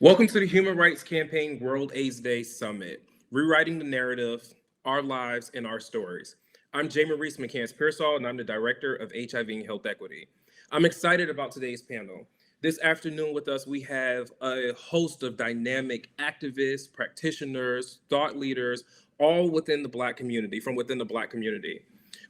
Welcome to the Human Rights Campaign World AIDS Day Summit, Rewriting the Narrative, Our Lives, and Our Stories. I'm J. Maurice McCants-Pearsall, and I'm the Director of HIV and Health Equity. I'm excited about today's panel. This afternoon with us, we have a host of dynamic activists, practitioners, thought leaders, all within the Black community, from within the Black community.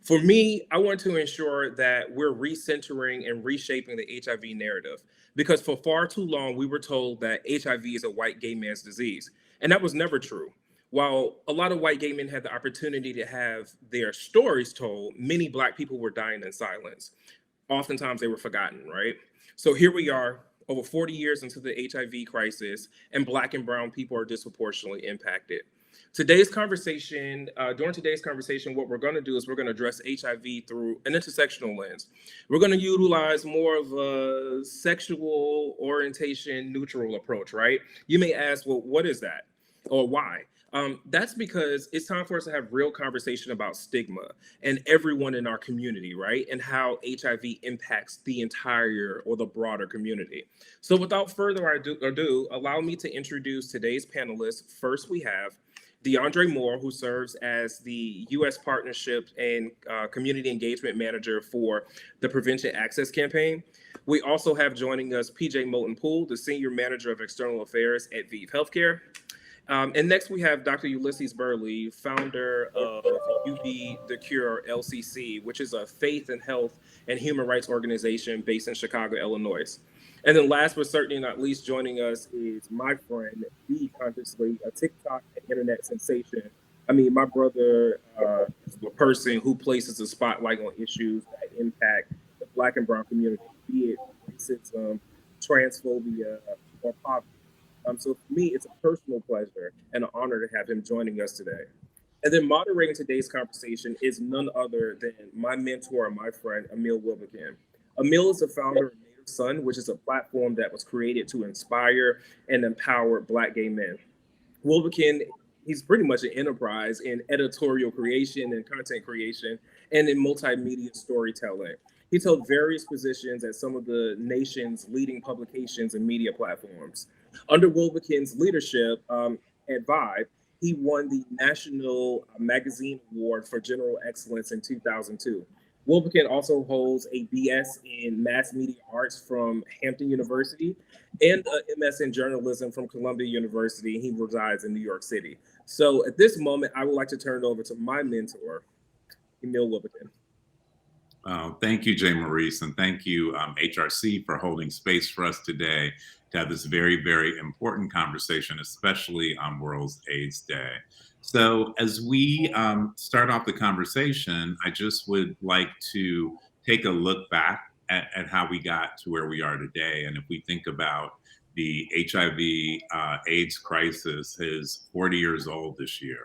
For me, I want to ensure that we're recentering and reshaping the HIV narrative because for far too long, we were told that HIV is a white gay man's disease. And that was never true. While a lot of white gay men had the opportunity to have their stories told, many Black people were dying in silence. Oftentimes they were forgotten, right? So here we are, over 40 years into the HIV crisis, and Black and brown people are disproportionately impacted. During today's conversation, what we're going to do is we're going to address HIV through an intersectional lens. We're going to utilize more of a sexual orientation neutral approach, right? You may ask, well, what is that? Or why? That's because it's time for us to have real conversation about stigma and everyone in our community, right? And how HIV impacts the entire or the broader community. So without further ado, allow me to introduce today's panelists. First, we have Deondre Moore, who serves as the U.S. Partnership and Community Engagement Manager for the Prevention Access Campaign. We also have joining us PJ Moton-Poole, the Senior Manager of External Affairs at Viiv Healthcare. And next we have Dr. Ulysses Burley, founder of UBtheCure LCC, which is a faith and health and human rights organization based in Chicago, Illinois. And then last but certainly not least, joining us is my friend, Viiv, consciously a TikTok and internet sensation. I mean, my brother is a person who places a spotlight on issues that impact the Black and brown community, be it racism, transphobia, or poverty. So for me, it's a personal pleasure and an honor to have him joining us today. And then moderating today's conversation is none other than my mentor and my friend, Emil Wilbekin. Emil is the founder of Native Son, which is a platform that was created to inspire and empower Black gay men. Wilbekin, he's pretty much an enterprise in editorial creation and content creation and in multimedia storytelling. He's held various positions at some of the nation's leading publications and media platforms. Under Wilbekin's leadership at Viiv, he won the National Magazine Award for General Excellence in 2002. Wilbekin also holds a BS in Mass Media Arts from Hampton University and a MS in Journalism from Columbia University. He resides in New York City. So at this moment, I would like to turn it over to my mentor, Emil Wilbekin. Thank you, Jay Maurice, and thank you, HRC, for holding space for us today to have this very, very important conversation, especially on World AIDS Day. So as we start off the conversation, I just would like to take a look back at how we got to where we are today. And if we think about the HIV AIDS crisis is 40 years old this year.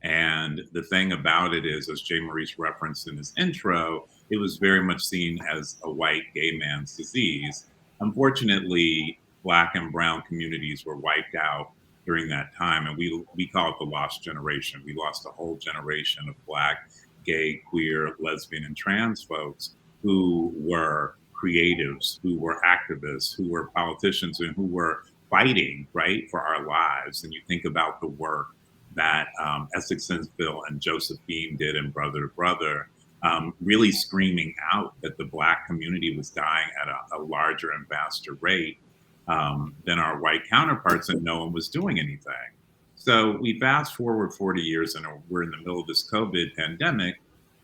And the thing about it is, as Jay Maurice referenced in his intro, it was very much seen as a white gay man's disease. Unfortunately, Black and brown communities were wiped out during that time, and we call it the lost generation. We lost a whole generation of Black, gay, queer, lesbian, and trans folks who were creatives, who were activists, who were politicians, and who were fighting, right, for our lives. And you think about the work that Essex Sensville and Josephine did in Brother to Brother, really screaming out that the Black community was dying at a larger and faster rate than our white counterparts, and no one was doing anything. So we fast forward 40 years and we're in the middle of this COVID pandemic,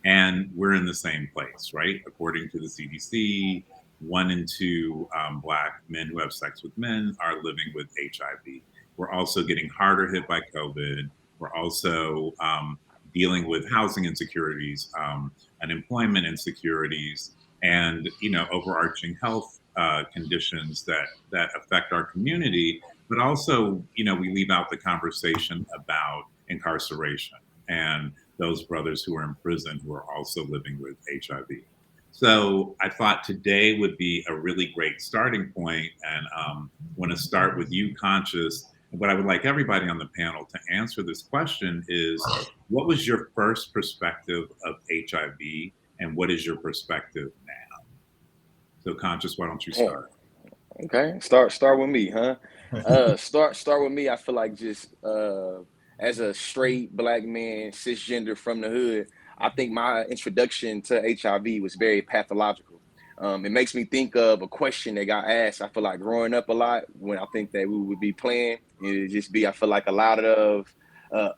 and we're in the same place, right? According to the CDC, 1 in 2 Black men who have sex with men are living with HIV. We're also getting harder hit by COVID. We're also dealing with housing insecurities, unemployment insecurities, and overarching health conditions that affect our community. But also, we leave out the conversation about incarceration and those brothers who are in prison who are also living with HIV. So I thought today would be a really great starting point, and want to start with you, Conscious. What I would like everybody on the panel to answer this question is, what was your first perspective of HIV, and what is your perspective now? So, Conscious, why don't you start? Okay, start with me, huh? Start with me. I feel like just as a straight Black man, cisgender from the hood, I think my introduction to HIV was very pathological. It makes me think of a question that got asked. I feel like growing up a lot when I think that we would be playing, it would just be, I feel like a lot of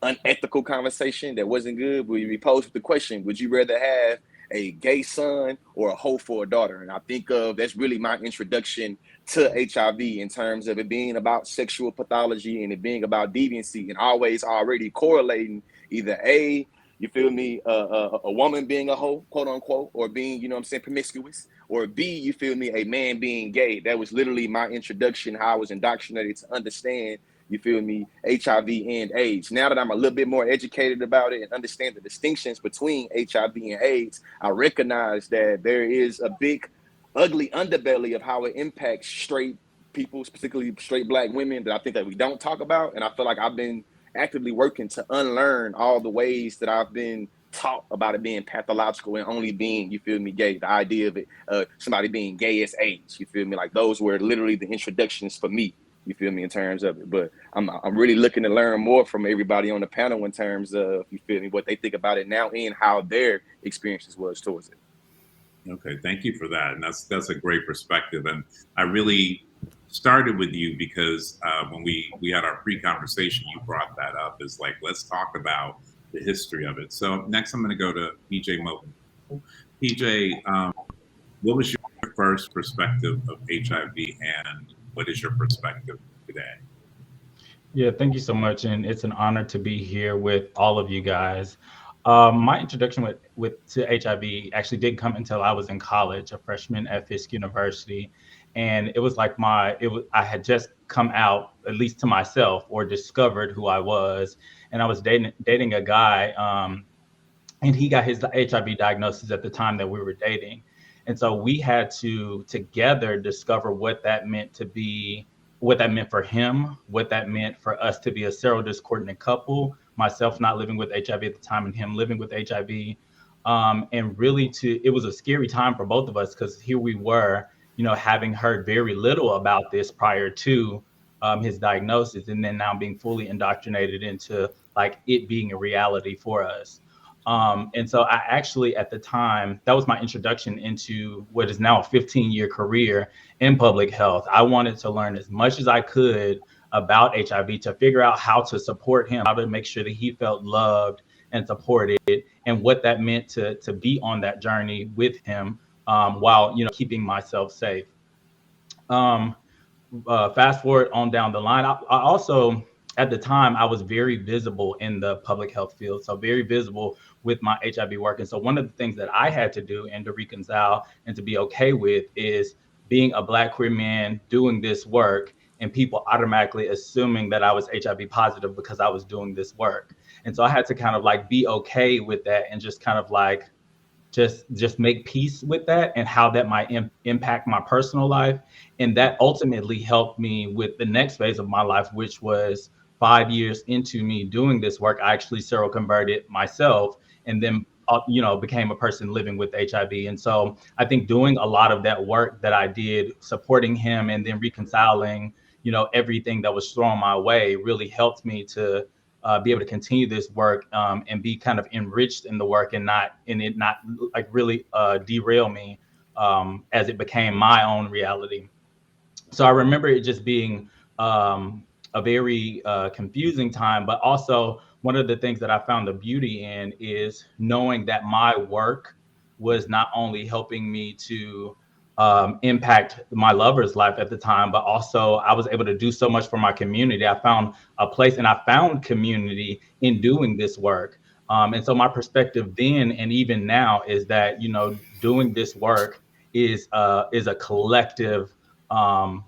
unethical conversation that wasn't good. We'd be posed with the question, would you rather have a gay son or a hoe for a daughter? And I think of that's really my introduction to HIV in terms of it being about sexual pathology and it being about deviancy and always already correlating either you feel me, a woman being a hoe, quote unquote, or being, you know what I'm saying, promiscuous, or B, you feel me, a man being gay. That was literally my introduction, how I was indoctrinated to understand, you feel me, HIV and AIDS. Now that I'm a little bit more educated about it and understand the distinctions between HIV and AIDS, I recognize that there is a big ugly underbelly of how it impacts straight people, specifically straight Black women, that I think that we don't talk about. And I feel like I've been actively working to unlearn all the ways that I've been taught about it being pathological and only being, you feel me, gay. The idea of it, somebody being gay as AIDS, you feel me? Like those were literally the introductions for me, you feel me, in terms of it. But I'm really looking to learn more from everybody on the panel in terms of, you feel me, what they think about it now and how their experiences was towards it. Okay, thank you for that, and that's a great perspective. And I really started with you because when we had our pre-conversation, you brought that up as like, let's talk about the history of it. So next, I'm going to go to PJ Moton. PJ, what was your first perspective of HIV, and what is your perspective today? Yeah, thank you so much, and it's an honor to be here with all of you guys. My introduction to HIV actually didn't come until I was in college, a freshman at Fisk University, and it was like I had just come out, at least to myself, or discovered who I was, and I was dating a guy, and he got his HIV diagnosis at the time that we were dating, and so we had to together discover what that meant to be, what that meant for him, what that meant for us to be a serodiscordant couple, myself not living with HIV at the time and him living with HIV. And really it was a scary time for both of us because here we were, having heard very little about this prior to his diagnosis, and then now being fully indoctrinated into like it being a reality for us. And so I actually, at the time, that was my introduction into what is now a 15-year career in public health. I wanted to learn as much as I could about HIV to figure out how to support him, how to make sure that he felt loved and supported, and what that meant to be on that journey with him while, keeping myself safe. Fast forward on down the line, I also, at the time, I was very visible in the public health field, so very visible with my HIV work. And so one of the things that I had to do and to reconcile and to be okay with is being a Black queer man doing this work and people automatically assuming that I was HIV positive because I was doing this work. And so I had to kind of like be okay with that and just kind of like just make peace with that and how that might impact my personal life. And that ultimately helped me with the next phase of my life, which was 5 years into me doing this work. I actually seroconverted myself and then became a person living with HIV. And so I think doing a lot of that work that I did, supporting him and then reconciling everything that was thrown my way, really helped me to be able to continue this work and be kind of enriched in the work and it not like really derail me as it became my own reality. So I remember it just being a very confusing time, but also one of the things that I found the beauty in is knowing that my work was not only helping me to impact my lover's life at the time, but also I was able to do so much for my community. I found a place and I found community in doing this work. And so my perspective then and even now is that, doing this work is a collective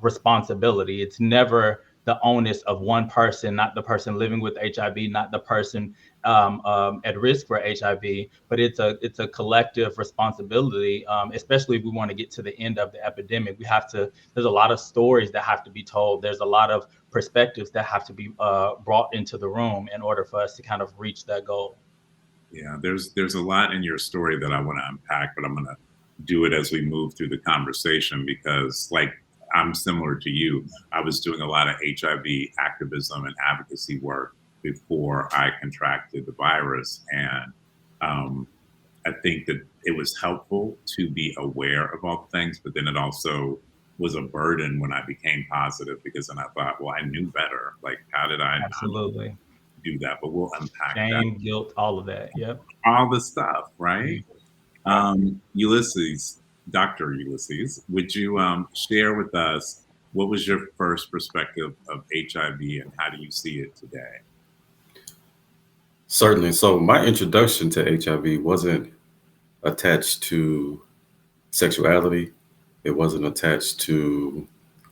responsibility. It's never the onus of one person, not the person living with HIV, not the person at risk for HIV, but it's a collective responsibility, especially if we want to get to the end of the epidemic. There's a lot of stories that have to be told. There's a lot of perspectives that have to be brought into the room in order for us to kind of reach that goal. Yeah, there's a lot in your story that I want to unpack, but I'm going to do it as we move through the conversation because, like I'm similar to you. I was doing a lot of HIV activism and advocacy work before I contracted the virus. And I think that it was helpful to be aware of all the things, but then it also was a burden when I became positive, because then I thought, well, I knew better. Like, how did I Absolutely. not do that? But we'll unpack Shame, that. guilt, all of that. Yep. All the stuff, right? Ulysses, Dr. Ulysses, would you share with us what was your first perspective of HIV and how do you see it today? Certainly. So my introduction to HIV wasn't attached to sexuality. It wasn't attached to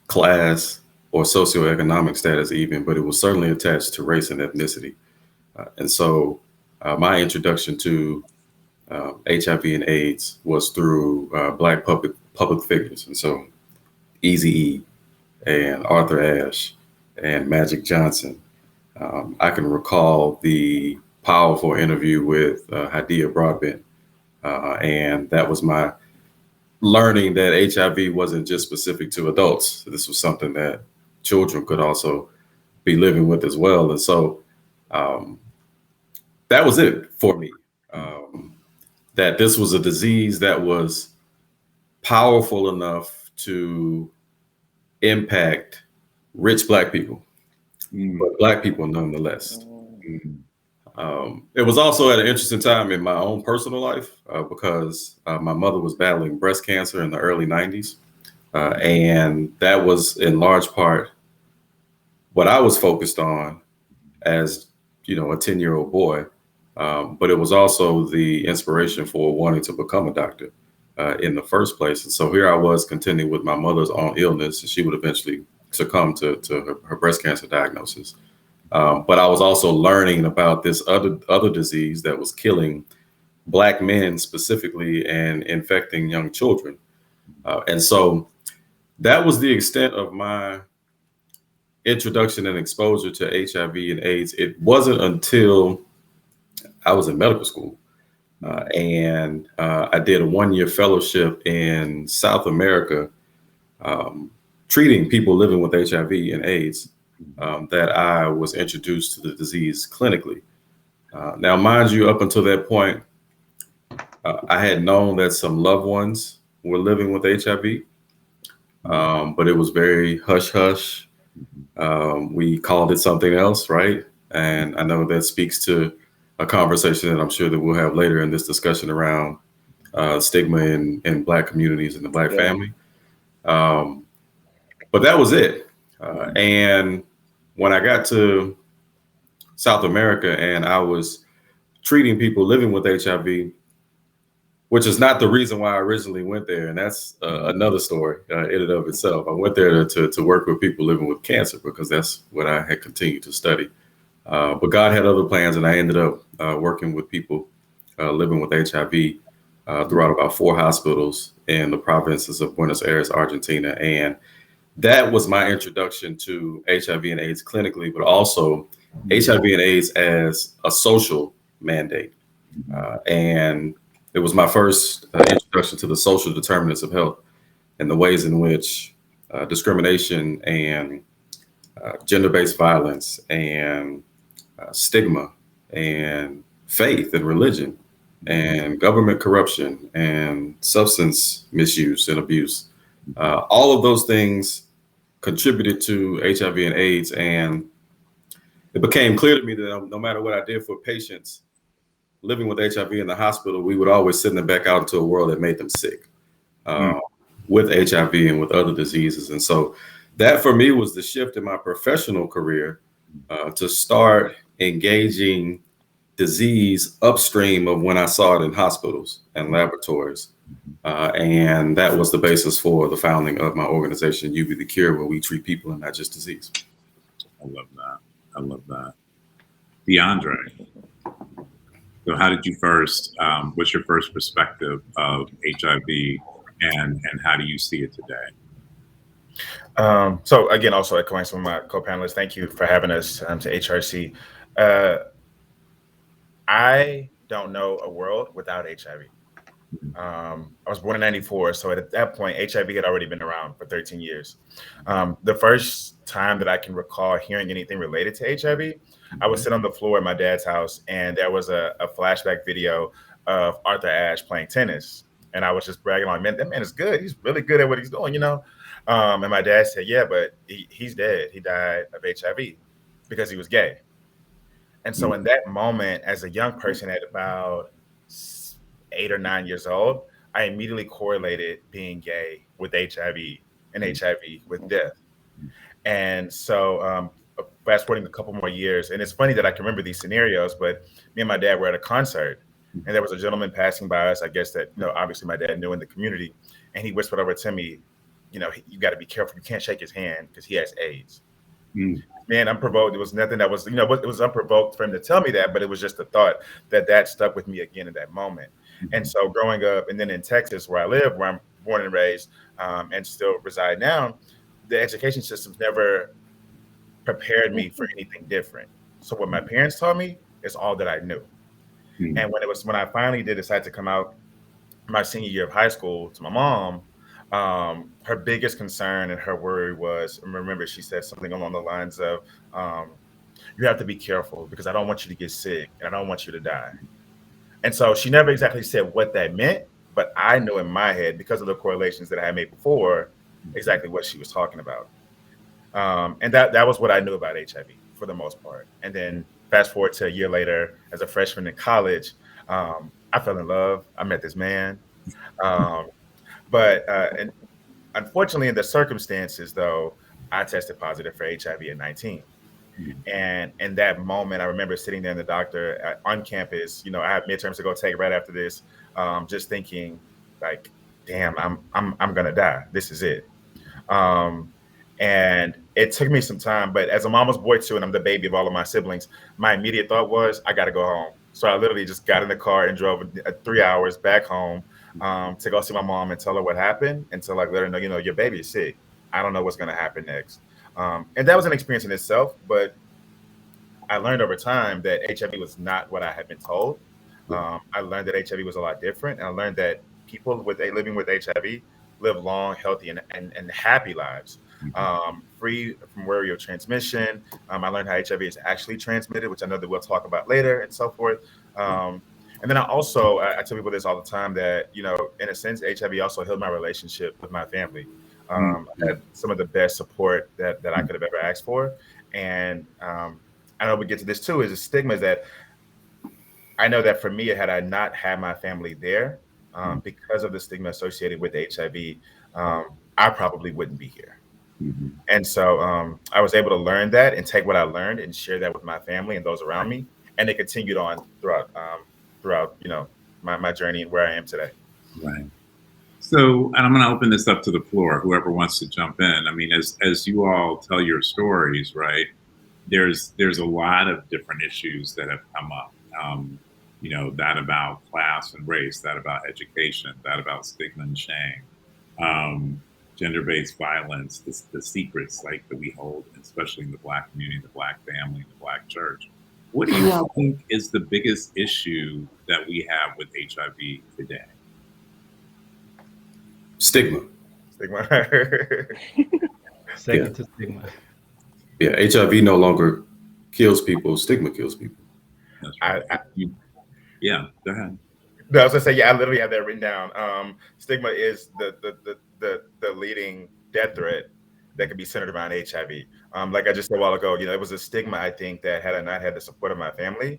class or socioeconomic status even, but it was certainly attached to race and ethnicity. And so my introduction to HIV and AIDS was through Black public figures. And so Eazy-E and Arthur Ashe and Magic Johnson. I can recall the powerful interview with Hadia Broadbent. And that was my learning that HIV wasn't just specific to adults. This was something that children could also be living with as well. And so that was it for me. That this was a disease that was powerful enough to impact rich Black people, but Black people nonetheless. It was also at an interesting time in my own personal life because my mother was battling breast cancer in the early 90s. And that was in large part what I was focused on as, a 10-year-old boy. But it was also the inspiration for wanting to become a doctor in the first place. And so here I was contending with my mother's own illness, and she would eventually succumb to her breast cancer diagnosis. But I was also learning about this other disease that was killing Black men specifically and infecting young children. And so that was the extent of my introduction and exposure to HIV and AIDS. It wasn't until I was in medical school and I did a 1-year fellowship in South America, treating people living with HIV and AIDS, that I was introduced to the disease clinically. Now, mind you, up until that point, I had known that some loved ones were living with HIV, but it was very hush-hush. We called it something else, right? And I know that speaks to a conversation that I'm sure that we'll have later in this discussion around stigma in Black communities and the Black family. But that was it. And when I got to South America and I was treating people living with HIV, which is not the reason why I originally went there. And that's another story in and of itself. I went there to work with people living with cancer because that's what I had continued to study. But God had other plans, and I ended up working with people living with HIV throughout about 4 hospitals in the provinces of Buenos Aires, Argentina. And that was my introduction to HIV and AIDS clinically, but also HIV and AIDS as a social mandate. And it was my first introduction to the social determinants of health and the ways in which discrimination and gender-based violence and stigma and faith and religion and government corruption and substance misuse and abuse, all of those things contributed to HIV and AIDS. And it became clear to me that no matter what I did for patients living with HIV in the hospital, we would always send them back out into a world that made them sick with HIV and with other diseases. And so that for me was the shift in my professional career to start engaging disease upstream of when I saw it in hospitals and laboratories. And that was the basis for the founding of my organization, UBtheCure, where we treat people and not just disease. I love that. I love that. Deondre, so how did you first, what's your first perspective of HIV and how do you see it today? So again, also echoing some of my co-panelists, thank you for having us to HRC. I don't know a world without HIV. I was born in 94. So at that point, HIV had already been around for 13 years. The first time that I can recall hearing anything related to HIV, I was sitting on the floor at my dad's house, and there was a flashback video of Arthur Ashe playing tennis. And I was just bragging on, man, that man is good. He's really good at what he's doing, you know? And my dad said, yeah, but he's dead. He died of HIV because he was gay. And so in that moment, as a young person at about 8 or 9 years old, I immediately correlated being gay with HIV and HIV with death. And so fast forwarding a couple more years, and it's funny that I can remember these scenarios, but me and my dad were at a concert, and there was a gentleman passing by us, I guess that, you know, obviously my dad knew in the community, and he whispered over to me, you know, you got to be careful. You can't shake his hand because he has AIDS. Man, unprovoked. It was nothing that was, you know, it was unprovoked for him to tell me that, but it was just the thought that stuck with me again in that moment. And so growing up, and then in Texas, where I live, where I'm born and raised, and still reside now, the education system's never prepared me for anything different. So what my parents taught me is all that I knew. And when I finally did decide to come out my senior year of high school to my mom, her biggest concern and her worry was, remember, she said something along the lines of, you have to be careful because I don't want you to get sick and I don't want you to die. And so she never exactly said what that meant, but I knew in my head, because of the correlations that I had made before, exactly what she was talking about. And that was what I knew about HIV for the most part. And then fast forward to a year later, as a freshman in college, I fell in love. I met this man. And unfortunately, in the circumstances, though, I tested positive for HIV at 19. And in that moment, I remember sitting there in the doctor on campus. You know, I had midterms to go take right after this, just thinking, like, damn, I'm gonna die. This is it. And it took me some time, but as a mama's boy too, and I'm the baby of all of my siblings, my immediate thought was, I got to go home. So I literally just got in the car and drove 3 hours back home to go see my mom and tell her what happened, and to like let her know, you know, your baby is sick. I don't know what's going to happen next. And that was an experience in itself, but I learned over time that HIV was not what I had been told. I learned that HIV was a lot different, and I learned that people living with HIV live long, healthy, and happy lives, free from worry of transmission. I learned how HIV is actually transmitted, which I know that we'll talk about later, and so forth. And then I tell people this all the time, that, you know, in a sense, HIV also healed my relationship with my family. I had some of the best support that I could have ever asked for. And I know we get to this too, is a stigma that I know that for me, had I not had my family there, because of the stigma associated with HIV, I probably wouldn't be here. And so I was able to learn that and take what I learned and share that with my family and those around me. And it continued on throughout, you know, my journey and where I am today. Right. So, and I'm going to open this up to the floor, whoever wants to jump in. I mean, as you all tell your stories, right, there's a lot of different issues that have come up. You know, that about class and race, that about education, that about stigma and shame, gender-based violence, the secrets like that we hold, especially in the Black community, the Black family, the Black church. What do you all think is the biggest issue that we have with HIV today? Stigma. Second to stigma. Yeah, HIV no longer kills people. Stigma kills people. That's right. Yeah, go ahead. No, I was gonna say, yeah, I literally have that written down. Stigma is the leading death threat that could be centered around HIV. Like I just said a while ago, you know, it was a stigma, I think, that had I not had the support of my family,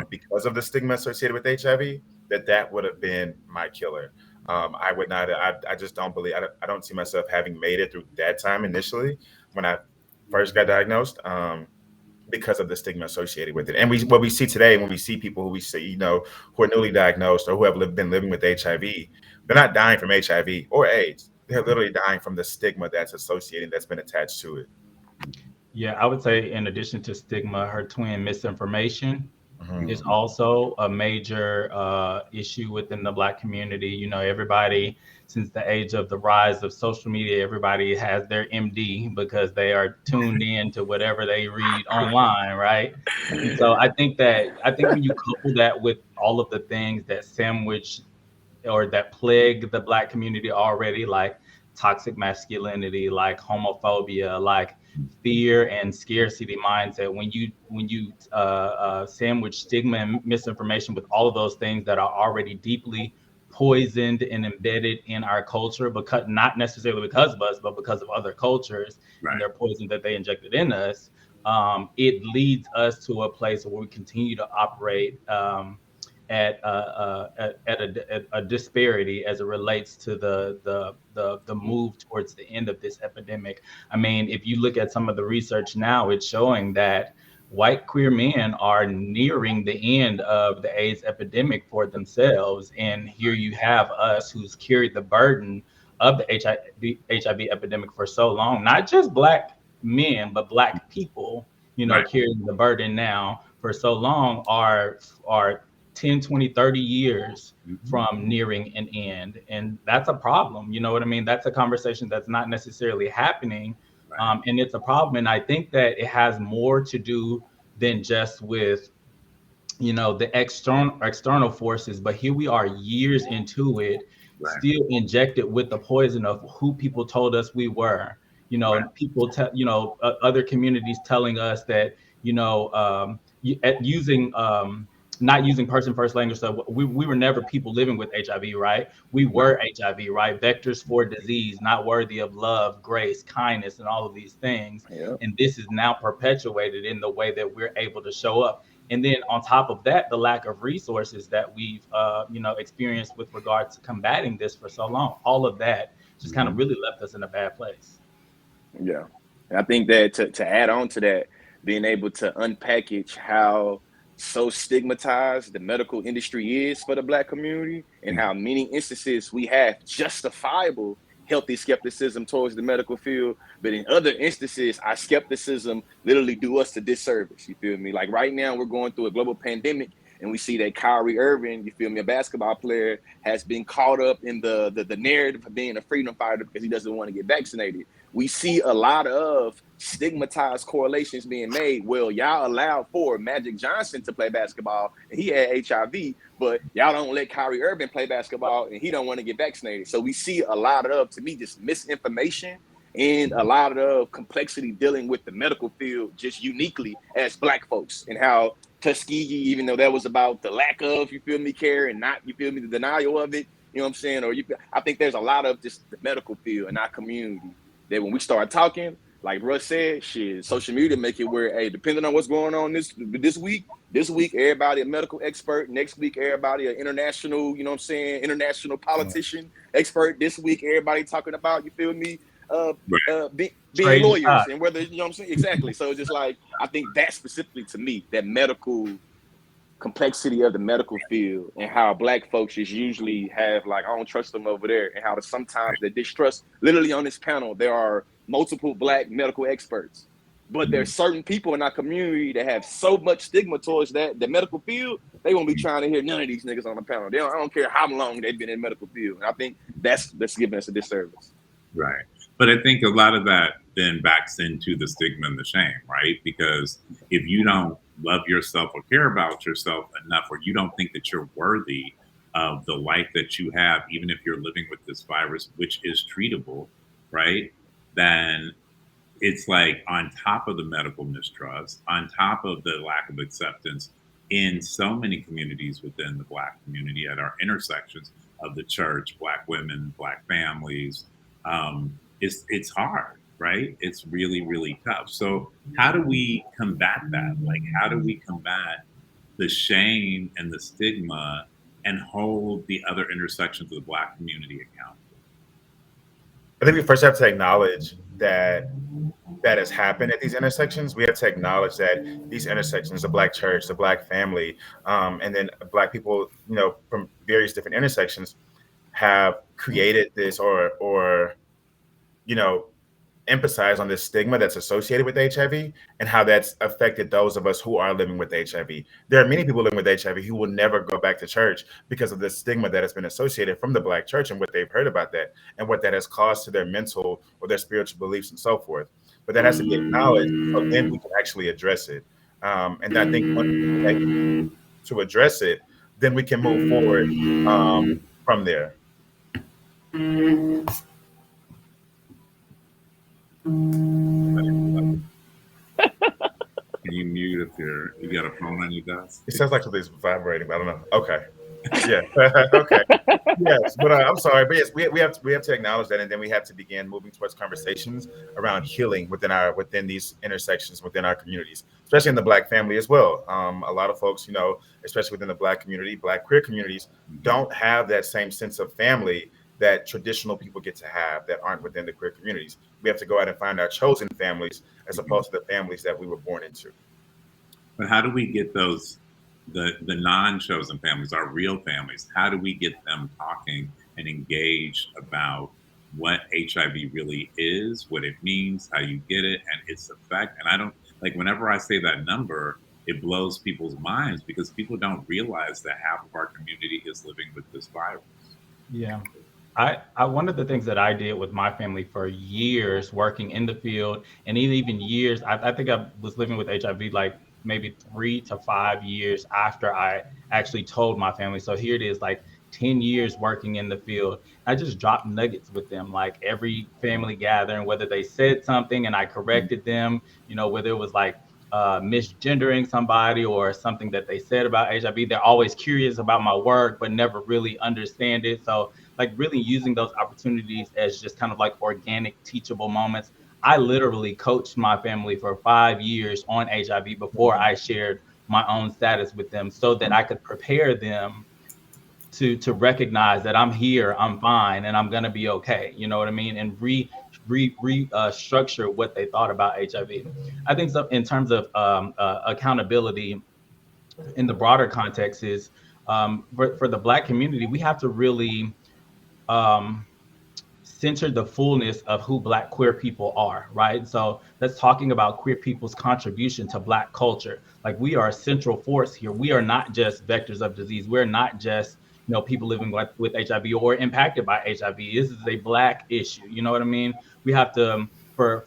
because of the stigma associated with HIV, that would have been my killer. I would not. I just don't believe. I don't see myself having made it through that time initially when I first got diagnosed, because of the stigma associated with it. And what we see today, when we see people who we see, you know, who are newly diagnosed or who have been living with HIV, they're not dying from HIV or AIDS. They're literally dying from the stigma that's associated, that's been attached to it. Yeah, I would say in addition to stigma, her twin misinformation is also a major issue within the Black community. You know, everybody, since the age of the rise of social media, everybody has their MD because they are tuned in to whatever they read online, right? And so I think when you couple that with all of the things that sandwich or that plague the Black community already, like toxic masculinity, like homophobia, like fear and scarcity mindset. When you sandwich stigma and misinformation with all of those things that are already deeply poisoned and embedded in our culture, because not necessarily because of us, but because of other cultures and their poison that they injected in us, it leads us to a place where we continue to operate at a disparity as it relates to the move towards the end of this epidemic. I mean, if you look at some of the research now, it's showing that white queer men are nearing the end of the AIDS epidemic for themselves. And here you have us who's carried the burden of the HIV epidemic for so long, not just Black men, but Black people, carrying the burden now for so long are 10, 20, 30 years from nearing an end. And that's a problem. You know what I mean? That's a conversation that's not necessarily happening. And it's a problem. And I think that it has more to do than just with, the external forces. But here we are years into it, still injected with the poison of who people told us we were. People other communities telling us that, not using person first language. So we were never people living with HIV, right? We were HIV, right? Vectors for disease, not worthy of love, grace, kindness, and all of these things. Yeah. And this is now perpetuated in the way that we're able to show up. And then on top of that, the lack of resources that we've, experienced with regards to combating this for so long, all of that just kind of really left us in a bad place. Yeah. And I think that to add on to that, being able to unpackage how so stigmatized the medical industry is for the Black community, and how many instances we have justifiable healthy skepticism towards the medical field, but in other instances our skepticism literally do us a disservice. You feel me? Like right now we're going through a global pandemic, and we see that Kyrie Irving, you feel me, a basketball player, has been caught up in the narrative of being a freedom fighter because he doesn't want to get vaccinated. We see a lot of stigmatized correlations being made. Well, y'all allowed for Magic Johnson to play basketball and he had HIV, but y'all don't let Kyrie Irving play basketball and he don't want to get vaccinated. So we see a lot of, to me, just misinformation and a lot of complexity dealing with the medical field just uniquely as Black folks, and how Tuskegee, even though that was about the lack of, you feel me, care and not, you feel me, the denial of it, you know what I'm saying? Or I think there's a lot of just the medical field in our community that when we start talking, like Russ said, shit, social media make it where, hey, depending on what's going on this week, everybody a medical expert. Next week, everybody an international, you know what I'm saying, international politician expert. This week, everybody talking about, you feel me, being lawyers and whether, you know what I'm saying? Exactly. So just like, I think that specifically to me, that medical complexity of the medical field and how Black folks just usually have like, I don't trust them over there, and how sometimes they distrust. Literally on this panel, there are multiple Black medical experts, but there's certain people in our community that have so much stigma towards the medical field, they won't be trying to hear none of these niggas on the panel. I don't care how long they've been in medical field. And I think that's giving us a disservice. Right. But I think a lot of that then backs into the stigma and the shame, right? Because if you don't love yourself or care about yourself enough, or you don't think that you're worthy of the life that you have, even if you're living with this virus, which is treatable, right? Then it's like on top of the medical mistrust, on top of the lack of acceptance in so many communities within the Black community at our intersections of the church, Black women, Black families, it's hard, right? It's really, really tough. So how do we combat that? Like, how do we combat the shame and the stigma and hold the other intersections of the Black community accountable? I think we first have to acknowledge that has happened at these intersections. We have to acknowledge that these intersections, the Black church, the Black family, and then Black people, from various different intersections, have created this or emphasize on this stigma that's associated with HIV and how that's affected those of us who are living with HIV. There are many people living with HIV who will never go back to church because of the stigma that has been associated from the Black church and what they've heard about that and what that has caused to their mental or their spiritual beliefs and so forth. But that has to be acknowledged, so then we can actually address it. And I think to address it, then we can move forward from there? Can you mute if you got a phone on your desk? It sounds like something's vibrating, but I don't know. Okay. Yeah. Okay. Yes, but I'm sorry, but yes, we have to acknowledge that, and then we have to begin moving towards conversations around healing within these intersections within our communities, especially in the Black family as well. A lot of folks, especially within the Black community, Black queer communities, don't have that same sense of family that traditional people get to have that aren't within the queer communities. We have to go out and find our chosen families as opposed to the families that we were born into. But how do we get those, the non-chosen families, our real families, how do we get them talking and engaged about what HIV really is, what it means, how you get it, and its effect? And I don't, like, whenever I say that number, it blows people's minds because people don't realize that half of our community is living with this virus. Yeah. I one of the things that I did with my family for years, working in the field, and even years, I think I was living with HIV like maybe 3 to 5 years after I actually told my family. So here it is, like 10 years working in the field. I just dropped nuggets with them, like every family gathering, whether they said something and I corrected them, whether it was like misgendering somebody or something that they said about HIV. They're always curious about my work, but never really understand it. So like really using those opportunities as just kind of like organic teachable moments. I literally coached my family for 5 years on HIV before I shared my own status with them so that I could prepare them to recognize that I'm here, I'm fine, and I'm gonna be okay. You know what I mean? And structure what they thought about HIV. I think so in terms of accountability in the broader context is for the Black community, we have to really center the fullness of who Black queer people are, right? So that's talking about queer people's contribution to Black culture. Like we are a central force here. We are not just vectors of disease. We're not just people living with HIV or impacted by HIV. This is a Black issue. You know what I mean? We have to, for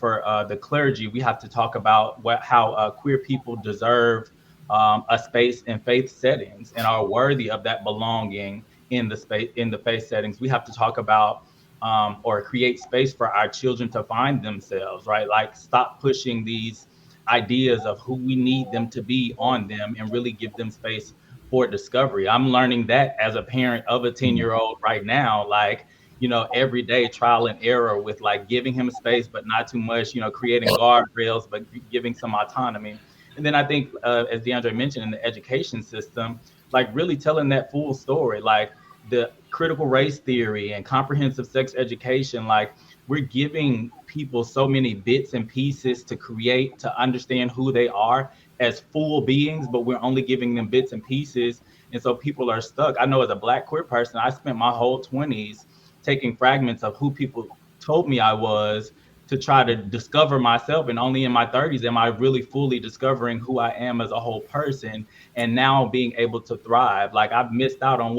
the clergy, we have to talk about how queer people deserve a space in faith settings and are worthy of that belonging in the faith settings. We have to talk about or create space for our children to find themselves, right? Like stop pushing these ideas of who we need them to be on them and really give them space for discovery. I'm learning that as a parent of a 10-year-old right now, like, every day trial and error with like giving him space, but not too much, creating guardrails, but giving some autonomy. And then I think, as Deondre mentioned, in the education system, like really telling that full story, like the critical race theory and comprehensive sex education, like we're giving people so many bits and pieces to create, to understand who they are as full beings, but we're only giving them bits and pieces. And so people are stuck. I know as a Black queer person, I spent my whole 20s taking fragments of who people told me I was to try to discover myself. And only in my 30s am I really fully discovering who I am as a whole person. And now being able to thrive. Like I've missed out on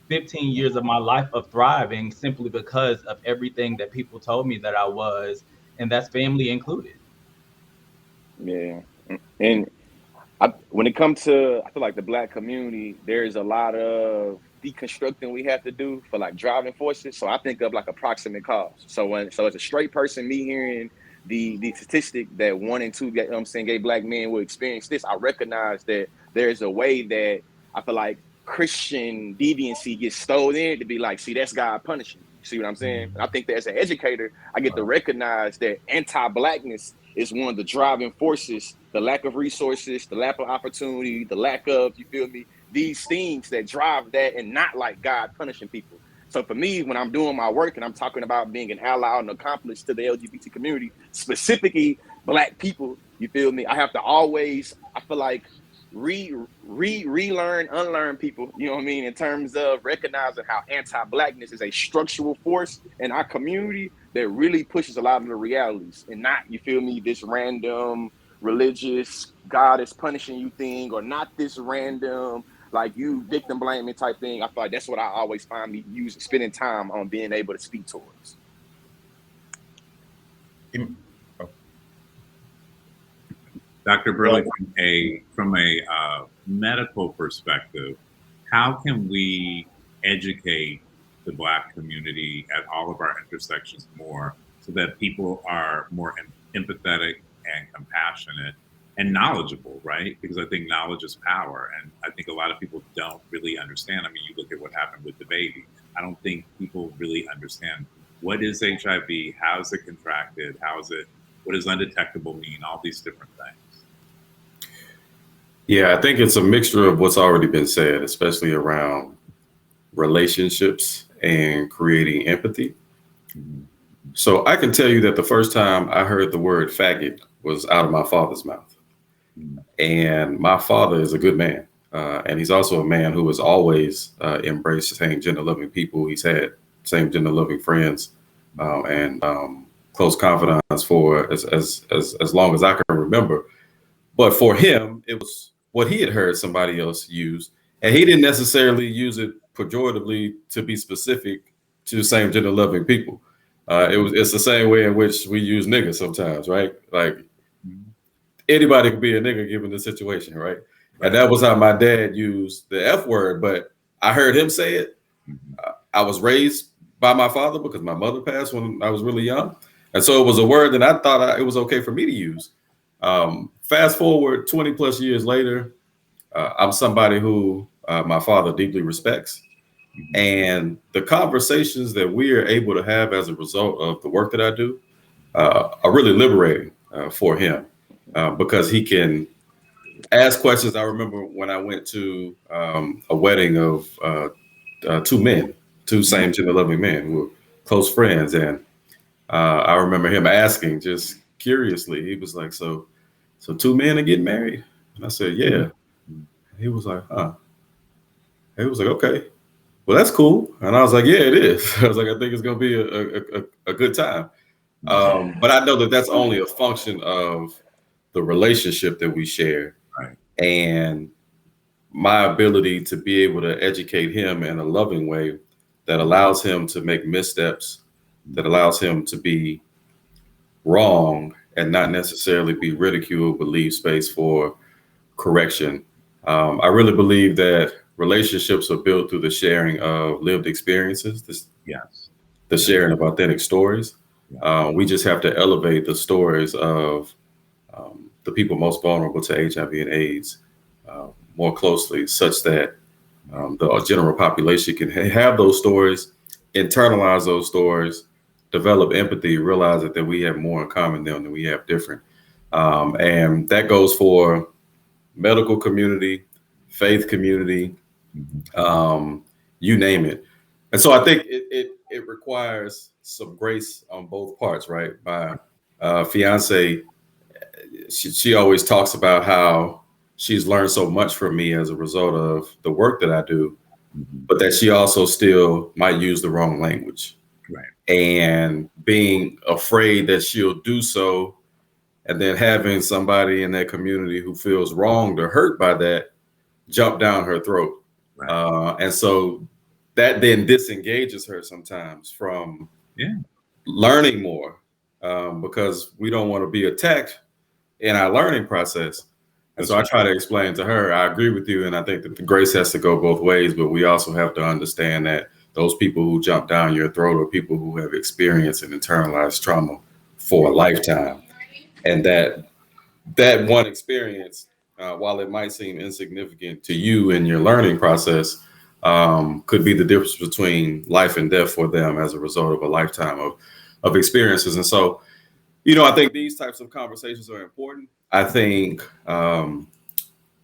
15 years of my life of thriving simply because of everything that people told me that I was, and that's family included. Yeah. And when it comes to, I feel like the Black community, there's a lot of deconstructing we have to do for like driving forces. So I think of like a proximate cause. So as a straight person, me hearing the statistic that 1 in 2 gay Black men will experience this, I recognize that there's a way that I feel like Christian deviancy gets stowed in to be like, see, that's God punishing you. See what I'm saying? And I think that as an educator, I get to recognize that anti-Blackness is one of the driving forces, the lack of resources, the lack of opportunity, the lack of, you feel me, these things that drive that, and not like God punishing people. So for me, when I'm doing my work and I'm talking about being an ally and accomplice to the LGBT community, specifically Black people, you feel me, I have to always, I feel like, relearn, unlearn people, you know what I mean, in terms of recognizing how anti-Blackness is a structural force in our community that really pushes a lot of the realities, and not, you feel me, this random religious God is punishing you thing, or not this random like you victim blaming type thing. I feel like that's what I always find me spending time on being able to speak towards. Dr. Burley, from a medical perspective, how can we educate the Black community at all of our intersections more, so that people are more empathetic and compassionate and knowledgeable, right? Because I think knowledge is power. And I think a lot of people don't really understand. I mean, you look at what happened with the baby. I don't think people really understand what is HIV, how is it contracted, what does undetectable mean, all these different things. Yeah, I think it's a mixture of what's already been said, especially around relationships and creating empathy. So I can tell you that the first time I heard the word faggot was out of my father's mouth. And my father is a good man. And he's also a man who has always embraced same gender loving people. He's had same gender loving friends and close confidants for as long as I can remember. But for him, it was what he had heard somebody else use. And he didn't necessarily use it pejoratively to be specific to same gender loving people. It's the same way in which we use nigga sometimes, right? Like anybody could be a nigga given the situation, right? And that was how my dad used the F word, but I heard him say it. I was raised by my father because my mother passed when I was really young. And so it was a word that I thought it was okay for me to use. Fast forward 20 plus years later, I'm somebody who my father deeply respects. And the conversations that we are able to have as a result of the work that I do are really liberating for him because he can ask questions. I remember when I went to a wedding of two same gender loving men who were close friends. And I remember him asking just curiously, he was like, so two men are getting married? And I said, yeah. He was like, huh. He was like, okay, well, that's cool. And I was like, yeah, it is. I was like, I think it's going to be a good time. But I know that that's only a function of the relationship that we share. Right. And my ability to be able to educate him in a loving way that allows him to make missteps, that allows him to be wrong and not necessarily be ridiculed, but leave space for correction. I really believe that relationships are built through the sharing of lived experiences, the sharing of authentic stories. We just have to elevate the stories of the people most vulnerable to HIV and AIDS more closely, such that the general population can have those stories, internalize those stories, develop empathy, realize that we have more in common than we have different. And that goes for medical community, faith community, you name it. And so I think it requires some grace on both parts, right? My fiance, she always talks about how she's learned so much from me as a result of the work that I do, but that she also still might use the wrong language. Right. And being afraid that she'll do so, and then having somebody in that community who feels wronged or hurt by that jump down her throat. Right. And so that then disengages her sometimes from learning more because we don't want to be attacked in our learning process. And so I try to explain to her, I agree with you. And I think that the grace has to go both ways, but we also have to understand that those people who jump down your throat are people who have experienced and internalized trauma for a lifetime. And that one experience, while it might seem insignificant to you in your learning process, could be the difference between life and death for them as a result of a lifetime of experiences. And so, I think these types of conversations are important. I think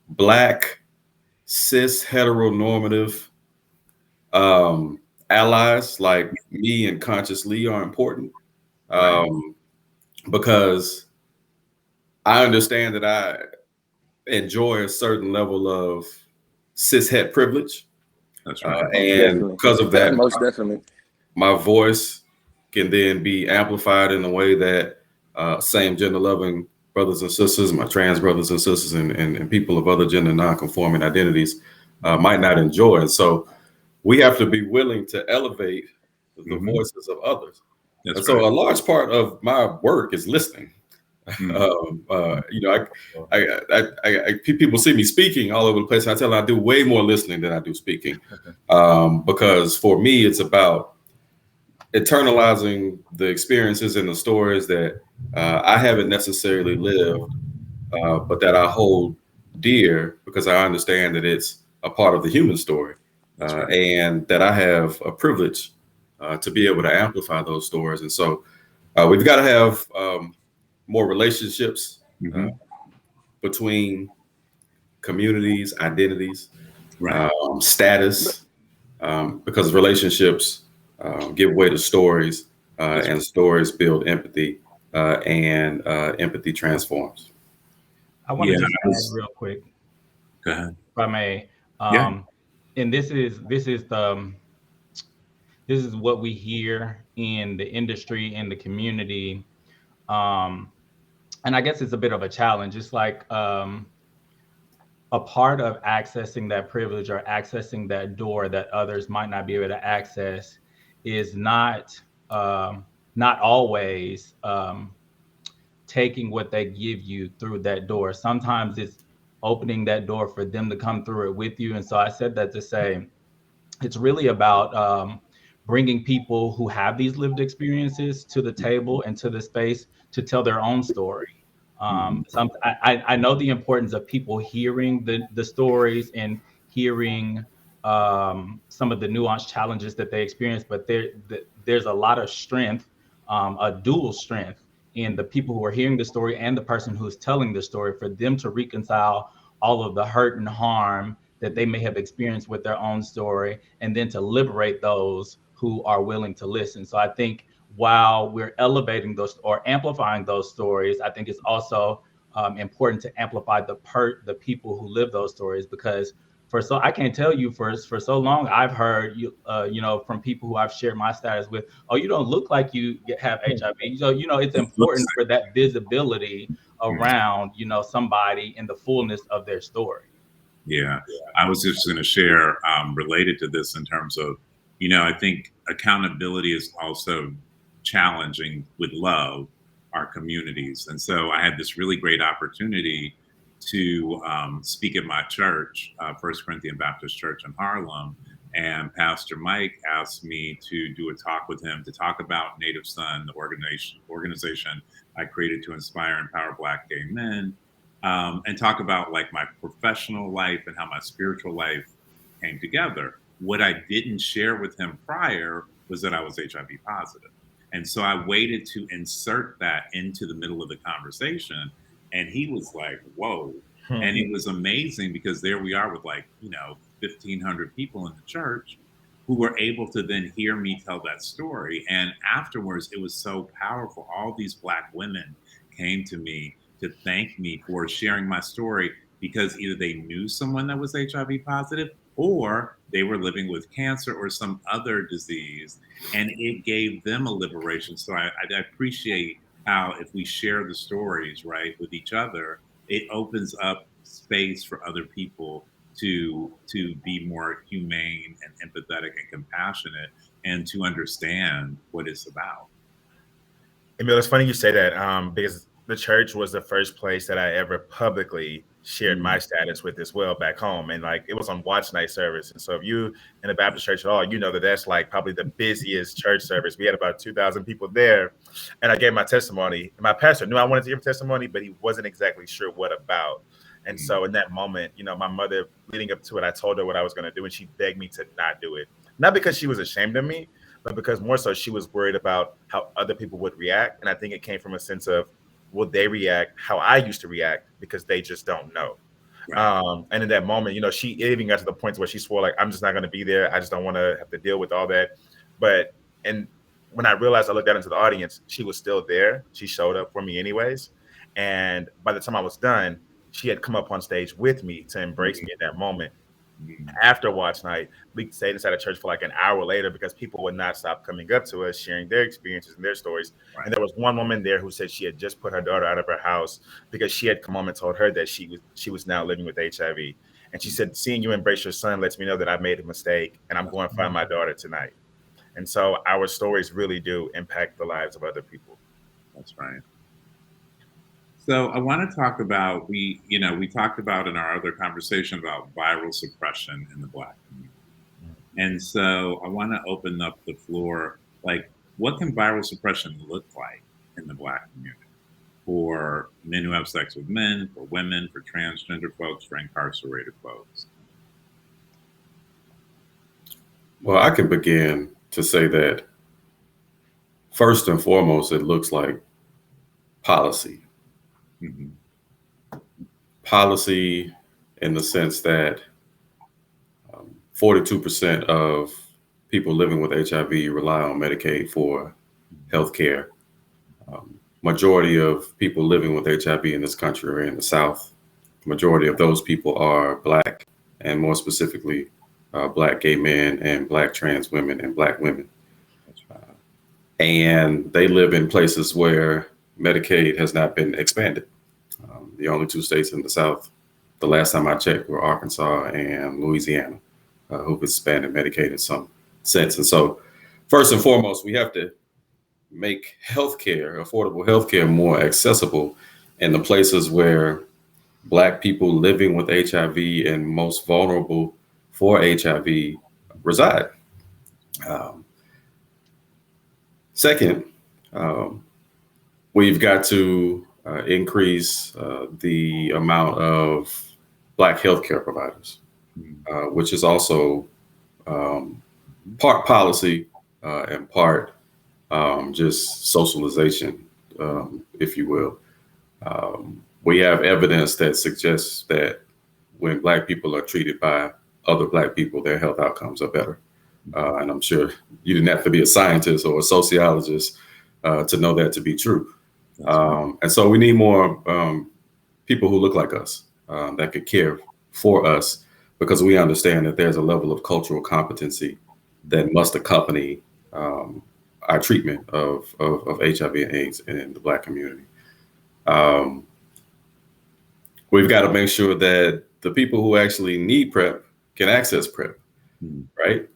Black, cis, heteronormative allies like me and Conscious Lee are important because I understand that I enjoy a certain level of cis het privilege. That's right. And Definitely. because of that, most definitely, my voice can then be amplified in a way that same gender loving brothers and sisters, my trans brothers and sisters, and people of other gender non-conforming identities might not enjoy. And so we have to be willing to elevate the voices of others. And so a large part of my work is listening. You know, people see me speaking all over the place. I tell them I do way more listening than I do speaking, because for me, it's about internalizing the experiences and the stories that I haven't necessarily lived, but that I hold dear because I understand that it's a part of the human story, and that I have a privilege to be able to amplify those stories. And so we've got to have more relationships between communities, identities, status, because relationships give way to stories, and stories build empathy, and empathy transforms. I want to just add real quick. Go ahead. If I may. And this is what we hear in the industry, in the community. And I guess it's a bit of a challenge. It's like a part of accessing that privilege or accessing that door that others might not be able to access is not always taking what they give you through that door. Sometimes it's opening that door for them to come through it with you. And so I said that to say, it's really about bringing people who have these lived experiences to the table and to the space to tell their own story. I know the importance of people hearing the stories and hearing some of the nuanced challenges that they experience, but there's a lot of strength, a dual strength in the people who are hearing the story and the person who's telling the story, for them to reconcile all of the hurt and harm that they may have experienced with their own story, and then to liberate those who are willing to listen. So I think while we're elevating those or amplifying those stories, I think it's also important to amplify the people who live those stories, because I can't tell you for so long I've heard from people who I've shared my status with, oh, you don't look like you have HIV. So it's important for that visibility around somebody in the fullness of their story. Yeah, I was just going to share related to this in terms of, I think accountability is also challenging with love our communities. And so I had this really great opportunity to speak at my church, First Corinthian Baptist Church in Harlem. And Pastor Mike asked me to do a talk with him to talk about Native Son, the organization I created to inspire and empower Black gay men, and talk about like my professional life and how my spiritual life came together. What I didn't share with him prior was that I was HIV positive. And so I waited to insert that into the middle of the conversation. And he was like, whoa. And it was amazing because there we are with 1,500 people in the church who were able to then hear me tell that story. And afterwards, it was so powerful. All these Black women came to me to thank me for sharing my story, because either they knew someone that was HIV positive or they were living with cancer or some other disease, and it gave them a liberation. So I appreciate how if we share the stories, right, with each other, it opens up space for other people to be more humane and empathetic and compassionate, and to understand what it's about. Emil, it's funny you say that, because the church was the first place that I ever publicly shared my status with as well back home. And it was on watch night service. And so if you in a Baptist church at all, that's probably the busiest church service. We had about 2,000 people there. And I gave my testimony. And my pastor knew I wanted to give testimony, but he wasn't exactly sure what about. And so in that moment, my mother, leading up to it, I told her what I was going to do, and she begged me to not do it. Not because she was ashamed of me, but because more so she was worried about how other people would react. And I think it came from a sense of, will they react how I used to react, because they just don't know. Right. And in that moment, she even got to the point where she swore, I'm just not going to be there. I just don't want to have to deal with all that. And when I realized, I looked out into the audience, she was still there. She showed up for me anyways. And by the time I was done, she had come up on stage with me to embrace me in that moment. After watch night, we stayed inside the church for an hour later, because people would not stop coming up to us, sharing their experiences and their stories. Right. And there was one woman there who said she had just put her daughter out of her house because she had come home and told her that she was now living with HIV. And she said, seeing you embrace your son lets me know that I made a mistake, and I'm going to find my daughter tonight. And so our stories really do impact the lives of other people. That's right. So I want to talk about, we talked about in our other conversation about viral suppression in the Black community. And so I want to open up the floor, like, what can viral suppression look like in the Black community? For men who have sex with men, for women, for transgender folks, for incarcerated folks? Well, I can begin to say that first and foremost, it looks like policy. Mm-hmm. Policy in the sense that 42% of people living with HIV rely on Medicaid for health care. Majority of people living with HIV in this country are in the South. Majority of those people are Black, and more specifically, Black gay men and Black trans women and Black women. And they live in places where Medicaid has not been expanded. The only two states in the South, the last time I checked, were Arkansas and Louisiana, who've expanded Medicaid in some sense. And so, first and foremost, we have to make healthcare, affordable healthcare, more accessible in the places where Black people living with HIV and most vulnerable for HIV reside. Second, we've got to increase the amount of Black healthcare providers, which is also part policy and part just socialization, if you will. We have evidence that suggests that when Black people are treated by other Black people, their health outcomes are better. And I'm sure you didn't have to be a scientist or a sociologist to know that to be true. And so we need more people who look like us that could care for us, because we understand that there's a level of cultural competency that must accompany our treatment of HIV and AIDS in the Black community. We've got to make sure that the people who actually need PrEP can access PrEP, right?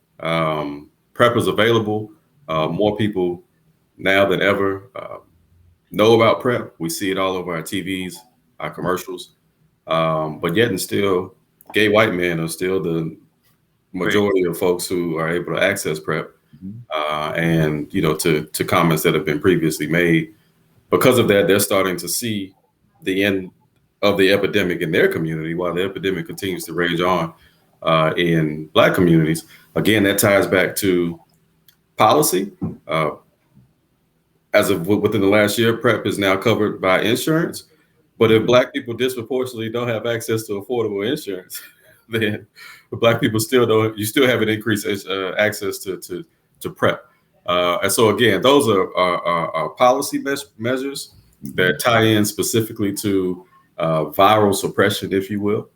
PrEP is available. More people now than ever know about PrEP. We see it all over our TVs, our commercials. But yet and still, gay white men are still the majority of folks who are able to access PrEP. And, to comments that have been previously made, because of that, they're starting to see the end of the epidemic in their community while the epidemic continues to rage on in Black communities. Again, that ties back to policy. As of within the last year, PrEP is now covered by insurance. But if Black people disproportionately don't have access to affordable insurance, then Black people you still have an increased access to PrEP. And so again, those are policy measures that tie in specifically to viral suppression, if you will.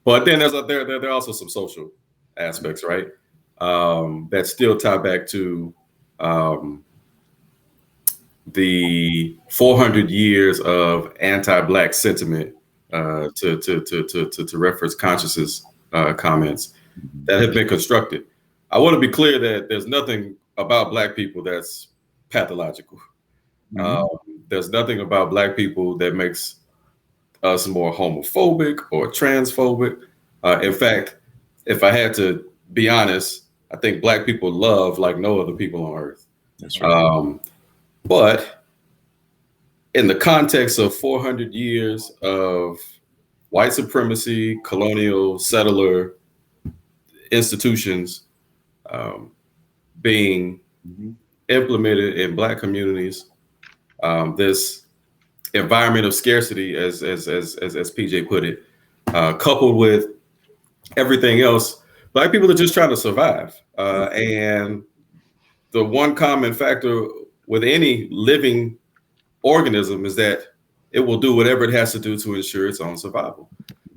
But then there are also some social aspects, right? That still tie back to the 400 years of anti-Black sentiment, to reference Conscious's comments that have been constructed. I want to be clear that there's nothing about Black people that's pathological. There's nothing about Black people that makes us more homophobic or transphobic. In fact, if I had to be honest, I think Black people love like no other people on earth. That's right. But in the context of 400 years of white supremacy, colonial, settler institutions being implemented in Black communities, this environment of scarcity, as PJ put it, coupled with everything else, Black people are just trying to survive. And the one common factor with any living organism is that it will do whatever it has to do to ensure its own survival.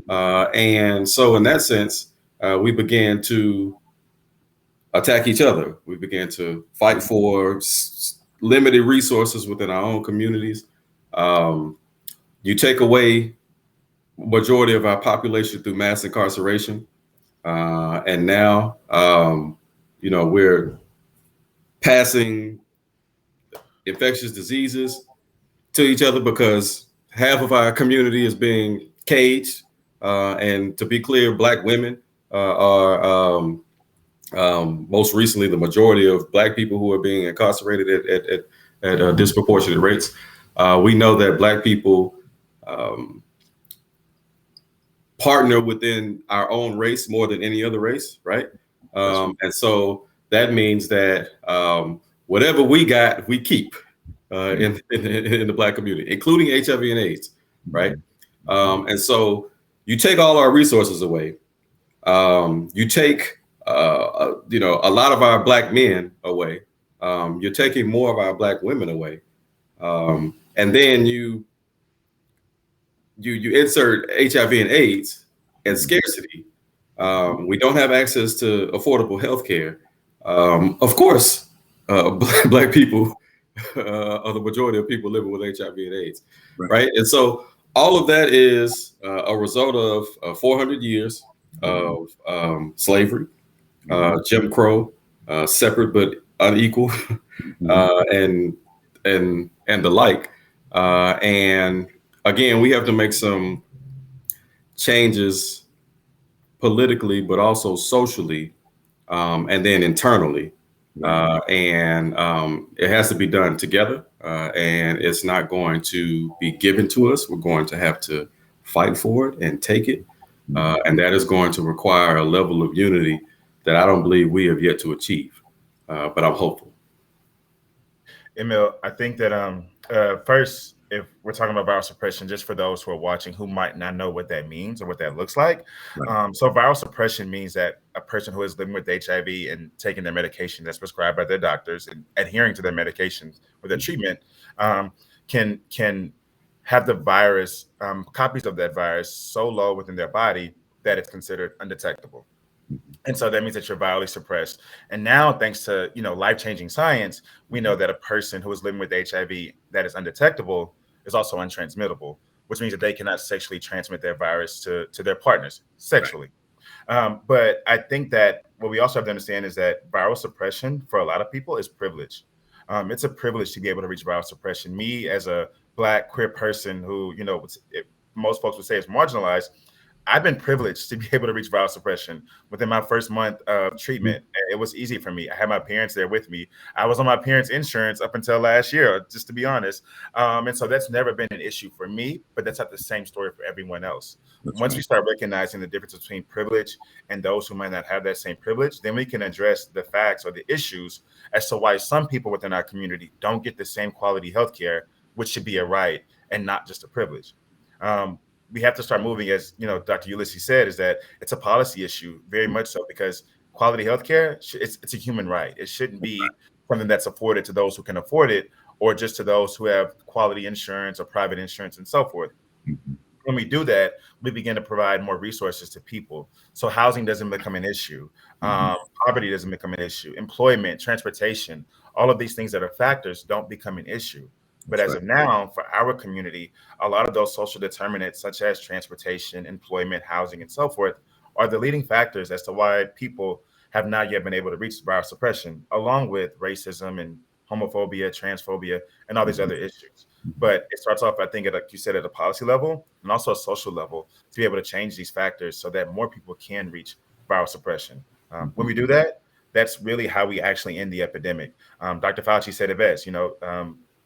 And so in that sense, we began to attack each other. We began to fight for limited resources within our own communities. You take away majority of our population through mass incarceration. And now, we're passing infectious diseases to each other because half of our community is being caged. And to be clear, Black women are most recently the majority of Black people who are being incarcerated at disproportionate rates. We know that Black people partner within our own race more than any other race, right? And so that means that whatever we got, we keep in the Black community, including HIV and AIDS, right? And so you take all our resources away. You take a lot of our Black men away. You're taking more of our Black women away, and then you insert HIV and AIDS and scarcity. We don't have access to affordable health care. Of course, Black people are the majority of people living with HIV and AIDS, right? And so all of that is a result of 400 years of slavery, Jim Crow, separate but unequal, and the like. And again, we have to make some changes politically, but also socially, and then internally. And it has to be done together. And it's not going to be given to us. We're going to have to fight for it and take it. And that is going to require a level of unity that I don't believe we have yet to achieve. But I'm hopeful. Emil, I think that first, if we're talking about viral suppression, just for those who are watching who might not know what that means or what that looks like. So viral suppression means that a person who is living with HIV and taking their medication that's prescribed by their doctors and adhering to their medications or their treatment can have the virus, copies of that virus so low within their body that it's considered undetectable. And so that means that you're virally suppressed. And now, thanks to life-changing science, we know that a person who is living with HIV that is undetectable is also untransmittable, which means that they cannot sexually transmit their virus to their partners sexually. But I think that what we also have to understand is that viral suppression for a lot of people is privilege. It's a privilege to be able to reach viral suppression. Me, as a Black queer person who, most folks would say is marginalized, I've been privileged to be able to reach viral suppression within my first month of treatment. It was easy for me. I had my parents there with me. I was on my parents' insurance up until last year, just to be honest. And so that's never been an issue for me, but that's not the same story for everyone else. Once we start recognizing the difference between privilege and those who might not have that same privilege, then we can address the facts or the issues as to why some people within our community don't get the same quality healthcare, which should be a right and not just a privilege. We have to start moving, as Dr. Ulysses said, is that it's a policy issue, very much so, because quality healthcare, it's a human right. It shouldn't be something that's afforded to those who can afford it, or just to those who have quality insurance or private insurance and so forth. When we do that, we begin to provide more resources to people. So housing doesn't become an issue. Poverty doesn't become an issue. Employment, transportation, all of these things that are factors don't become an issue. But as of now, for our community, a lot of those social determinants, such as transportation, employment, housing, and so forth, are the leading factors as to why people have not yet been able to reach viral suppression, along with racism and homophobia, transphobia, and all these other issues. But it starts off, I think, like you said, at a policy level and also a social level to be able to change these factors so that more people can reach viral suppression. When we do that, that's really how we actually end the epidemic. Dr. Fauci said it best,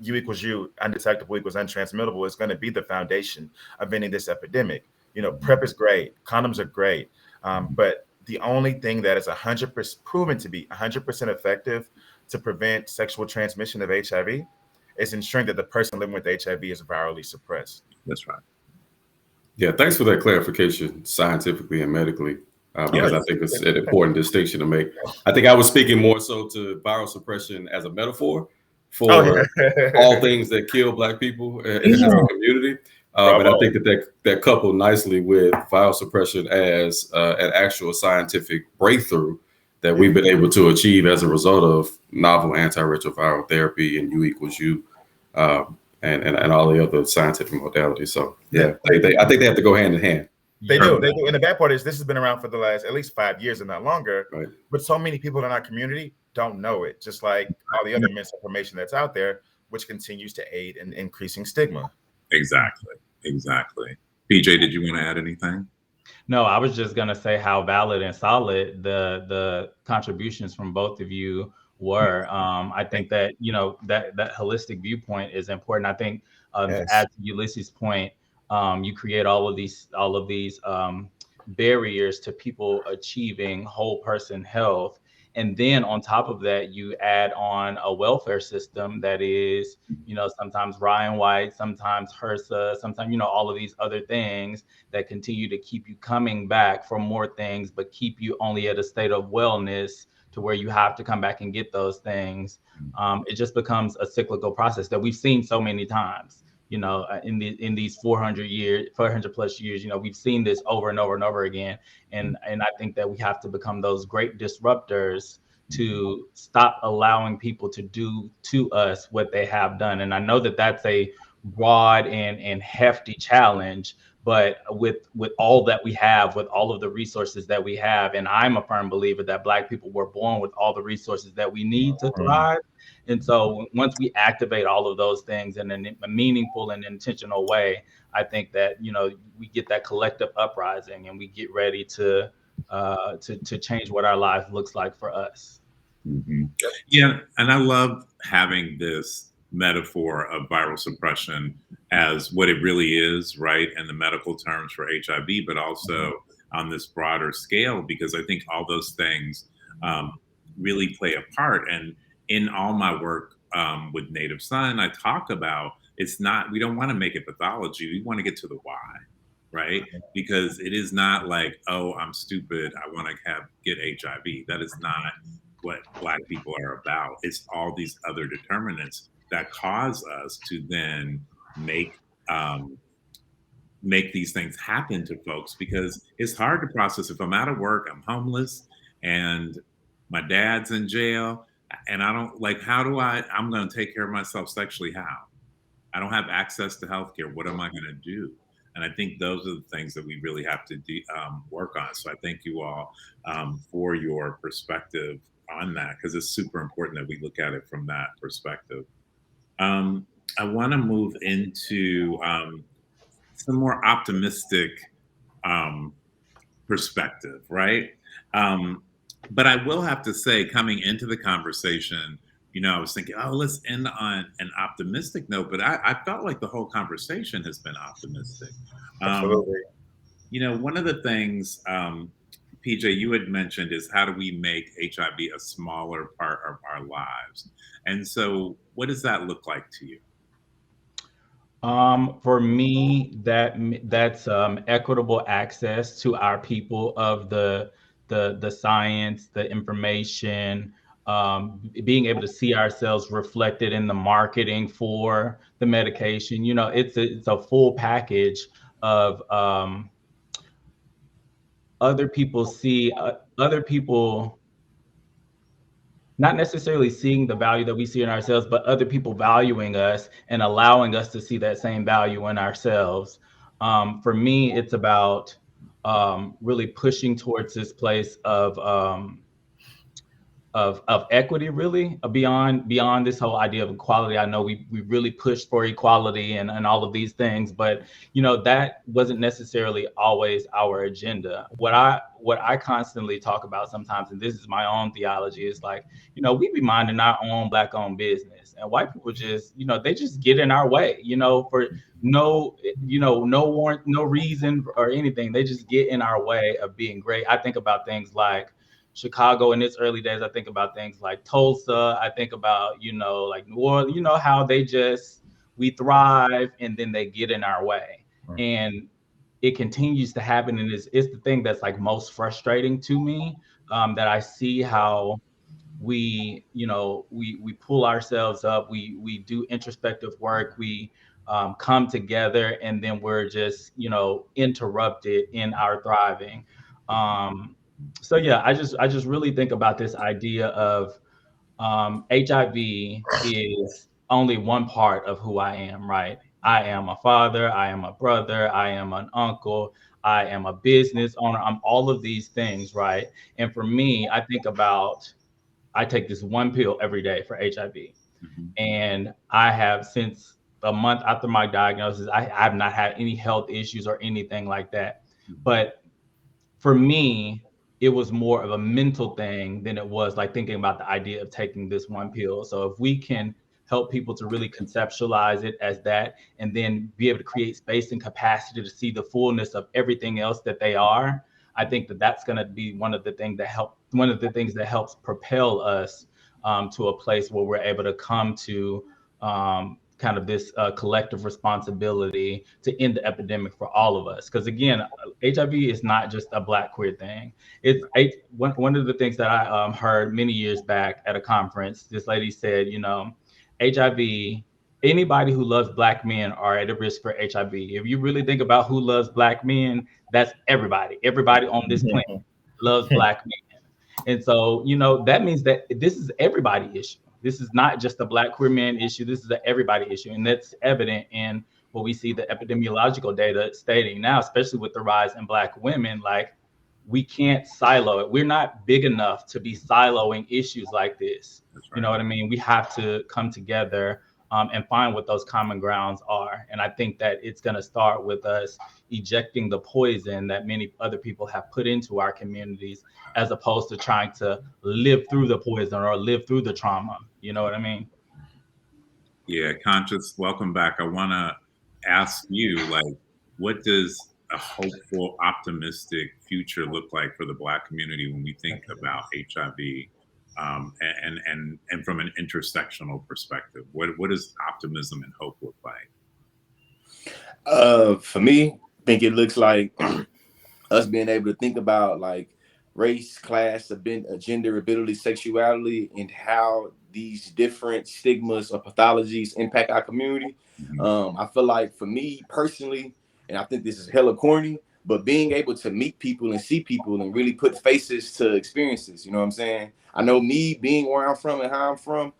U equals U, undetectable equals untransmittable is going to be the foundation of ending this epidemic. PrEP is great. Condoms are great. But the only thing that is 100% proven to be 100% effective to prevent sexual transmission of HIV is ensuring that the person living with HIV is virally suppressed. That's right. Yeah, thanks for that clarification, scientifically and medically, because I think it's an important distinction to make. I think I was speaking more so to viral suppression as a metaphor for all things that kill Black people in our community. And I think that coupled nicely with viral suppression as an actual scientific breakthrough that we've been able to achieve as a result of novel antiretroviral therapy and U equals U, and all the other scientific modalities. So I think they have to go hand in hand. They do. And the bad part is this has been around for the last at least 5 years and not longer. But so many people in our community don't know it, just like all the other misinformation that's out there. which continues to aid in increasing stigma. Exactly. PJ, did you want to add anything? No, I was just gonna say how valid and solid the contributions from both of you were. I think that that holistic viewpoint is important. I think to add to Ulysses' point, you create all of these barriers to people achieving whole person health. And then on top of that, you add on a welfare system that is, sometimes Ryan White, sometimes HRSA, sometimes, all of these other things that continue to keep you coming back for more things, but keep you only at a state of wellness to where you have to come back and get those things. It just becomes a cyclical process that we've seen so many times. In these 400 plus years, we've seen this over and over and over again. And I think that we have to become those great disruptors to stop allowing people to do to us what they have done. And I know that that's a broad and hefty challenge, but with all that we have, with all of the resources that we have, and I'm a firm believer that Black people were born with all the resources that we need to thrive. And so once we activate all of those things in a meaningful and intentional way, I think that, we get that collective uprising and we get ready to change what our life looks like for us. Mm-hmm. Yeah. And I love having this metaphor of viral suppression as what it really is, right? In the medical terms for HIV, but also on this broader scale, because I think all those things really play a part. And in all my work with Native Son, I talk about we don't want to make it pathology. We want to get to the why, right? Because it is not like, oh, I'm stupid, I want to get HIV. That is not what Black people are about. It's all these other determinants that cause us to then make these things happen to folks, because it's hard to process. If I'm out of work, I'm homeless, and my dad's in jail, and I don't I'm going to take care of myself sexually. How? I don't have access to healthcare. What am I going to do? And I think those are the things that we really have to work on. So I thank you all for your perspective on that, because it's super important that we look at it from that perspective. I want to move into some more optimistic perspective, right? But I will have to say, coming into the conversation, I was thinking, oh, let's end on an optimistic note, but I felt like the whole conversation has been optimistic. Absolutely. One of the things, PJ, you had mentioned is how do we make HIV a smaller part of our lives? And so what does that look like to you? For me, that's equitable access to our people of the science, the information, being able to see ourselves reflected in the marketing for the medication. It's a full package of other people not necessarily seeing the value that we see in ourselves, but other people valuing us and allowing us to see that same value in ourselves. For me, it's about really pushing towards this place of equity, really beyond this whole idea of equality. I know we really pushed for equality and all of these things, but that wasn't necessarily always our agenda. What I constantly talk about sometimes, and this is my own theology, is like, we be minding our own Black-owned business, and white people just, they just get in our way, for no warrant, no reason or anything. They just get in our way of being great. I think about things like Chicago in its early days. I think about things like Tulsa. I think about, like New Orleans, how we thrive and then they get in our way. Right. And it continues to happen. And it's the thing that's like most frustrating to me, that I see how we pull ourselves up. We do introspective work. We come together, and then we're just, interrupted in our thriving. So yeah, I just really think about this idea of HIV is only one part of who I am, right? I am a father, I am a brother, I am an uncle, I am a business owner, I'm all of these things, right? And for me, I take this one pill every day for HIV. And I have, since a month after my diagnosis, I have not had any health issues or anything like that. But for me, it was more of a mental thing than it was like thinking about the idea of taking this one pill. So if we can help people to really conceptualize it as that, and then be able to create space and capacity to see the fullness of everything else that they are, I think that that's going to be one of the things that helps propel us to a place where we're able to come to kind of this collective responsibility to end the epidemic for all of us. Because again, HIV is not just a Black queer thing. It's one of the things that I heard many years back at a conference. This lady said, you know, HIV, anybody who loves Black men are at a risk for HIV. If you really think about who loves Black men, that's everybody. Everybody on this planet loves Black men. And so, you know, that means that this is everybody issue. This is not just a Black queer man issue. This is an everybody issue. And that's evident in what we see the epidemiological data stating now, especially with the rise in Black women. Like, we can't silo it. We're not big enough to be siloing issues like this. That's right. You know what I mean? We have to come together and find what those common grounds are. And I think that it's going to start with us ejecting the poison that many other people have put into our communities, as opposed to trying to live through the poison or live through the trauma. You know what I mean? Yeah, Conscious, welcome back. I want to ask you, like, what does a hopeful, optimistic future look like for the Black community when we think about HIV? And from an intersectional perspective, what does optimism and hope look like? For me, I think it looks like us being able to think about like race, class, gender, ability, sexuality, and how these different stigmas or pathologies impact our community. I feel like for me personally, and I think this is hella corny, but being able to meet people and see people and really put faces to experiences, you know what I'm saying? I know me being where I'm from and how I'm from,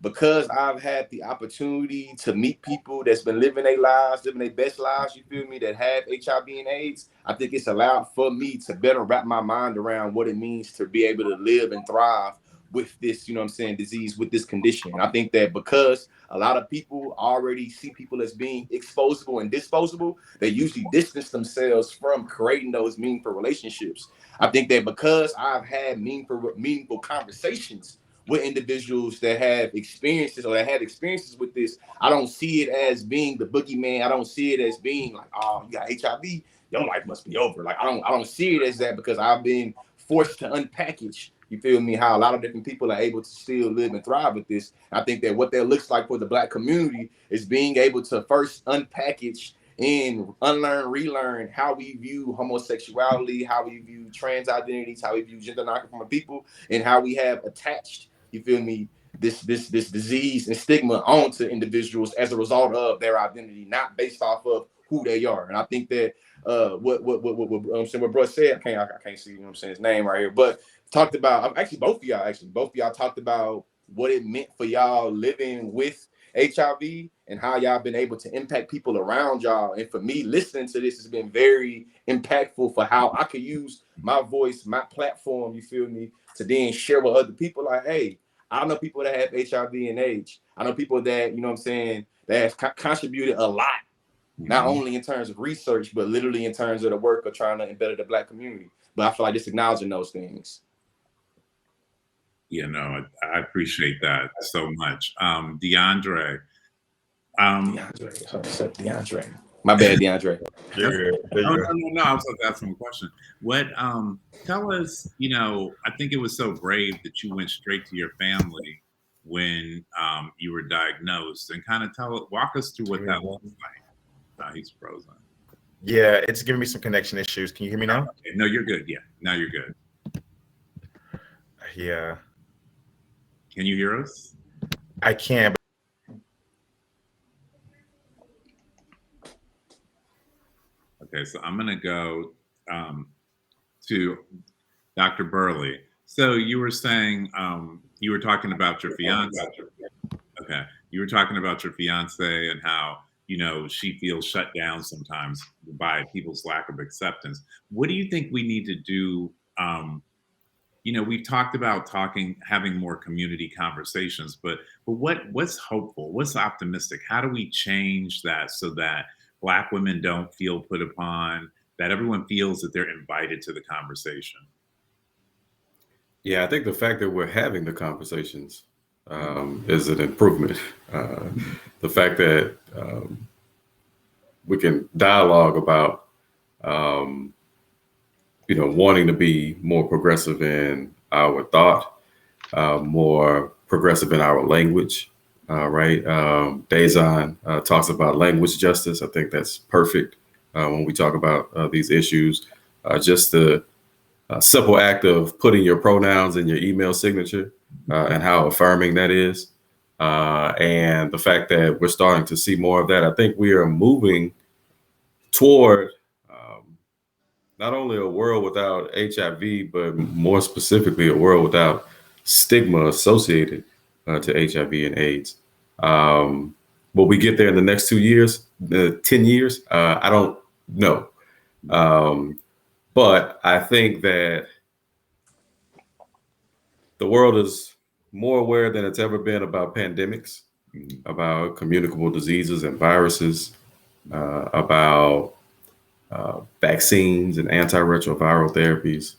because I've had the opportunity to meet people that's been living their lives, living their best lives, you feel me, that have HIV and AIDS, I think it's allowed for me to better wrap my mind around what it means to be able to live and thrive with this, you know what I'm saying, disease, with this condition. And I think that because a lot of people already see people as being exposable and disposable, they usually distance themselves from creating those meaningful relationships. I think that because I've had meaningful conversations with individuals that have experiences or that had experiences with this, I don't see it as being the boogeyman. I don't see it as being like, oh, you got HIV, your life must be over. Like, I don't see it as that, because I've been forced to unpackage, you feel me, how a lot of different people are able to still live and thrive with this. I think that what that looks like for the Black community is being able to first unpackage and unlearn, relearn how we view homosexuality, how we view trans identities, how we view gender nonconforming people, and how we have attached, you feel me, this disease and stigma onto individuals as a result of their identity, not based off of who they are. And I think that what bro said, I can't see, you know what I'm saying, his name right here, but talked about, actually both of y'all talked about what it meant for y'all living with HIV and how y'all been able to impact people around y'all. And for me, listening to this has been very impactful for how I could use my voice, my platform, you feel me, to then share with other people like, hey, I know people that have HIV and AIDS. I know people that, you know what I'm saying, that have contributed a lot, not only in terms of research, but literally in terms of the work of trying to embed the Black community. But I feel like just acknowledging those things. Yeah, no, I appreciate that so much. Deondre. Deondre. My bad, Deondre. No, I was going to ask him a question. What, tell us, you know, I think it was so brave that you went straight to your family when you were diagnosed, and kind of walk us through what that looks like. He's frozen. Yeah, it's giving me some connection issues. Can you hear me now? Okay. No, you're good. Yeah, now you're good. Yeah. Can you hear us? I can. Okay, so I'm going to go to Dr. Burley. So you were saying, you were talking about your fiance. Okay, you were talking about your fiance and how, you know, she feels shut down sometimes by people's lack of acceptance. What do you think we need to do, we've talked about having more community conversations, but what's hopeful? What's optimistic? How do we change that so that Black women don't feel put upon, that everyone feels that they're invited to the conversation? Yeah, I think the fact that we're having the conversations is an improvement. The fact that we can dialogue about, wanting to be more progressive in our thought, more progressive in our language, right? Dazon talks about language justice. I think that's perfect when we talk about these issues. Just the simple act of putting your pronouns in your email signature and how affirming that is. And the fact that we're starting to see more of that. I think we are moving toward not only a world without HIV, but more specifically, a world without stigma associated to HIV and AIDS. Will we get there in the next 2 years, 10 years? I don't know. But I think that the world is more aware than it's ever been about pandemics, about communicable diseases and viruses, about vaccines and antiretroviral therapies,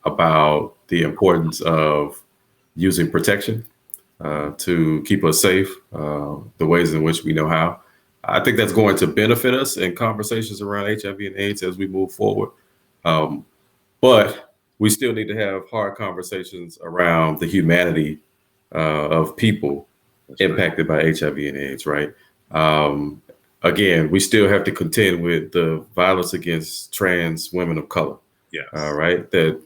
about the importance of using protection to keep us safe, the ways in which we know how. I think that's going to benefit us in conversations around HIV and AIDS as we move forward. But we still need to have hard conversations around the humanity of people impacted by HIV and AIDS, right? Again, we still have to contend with the violence against trans women of color, right? That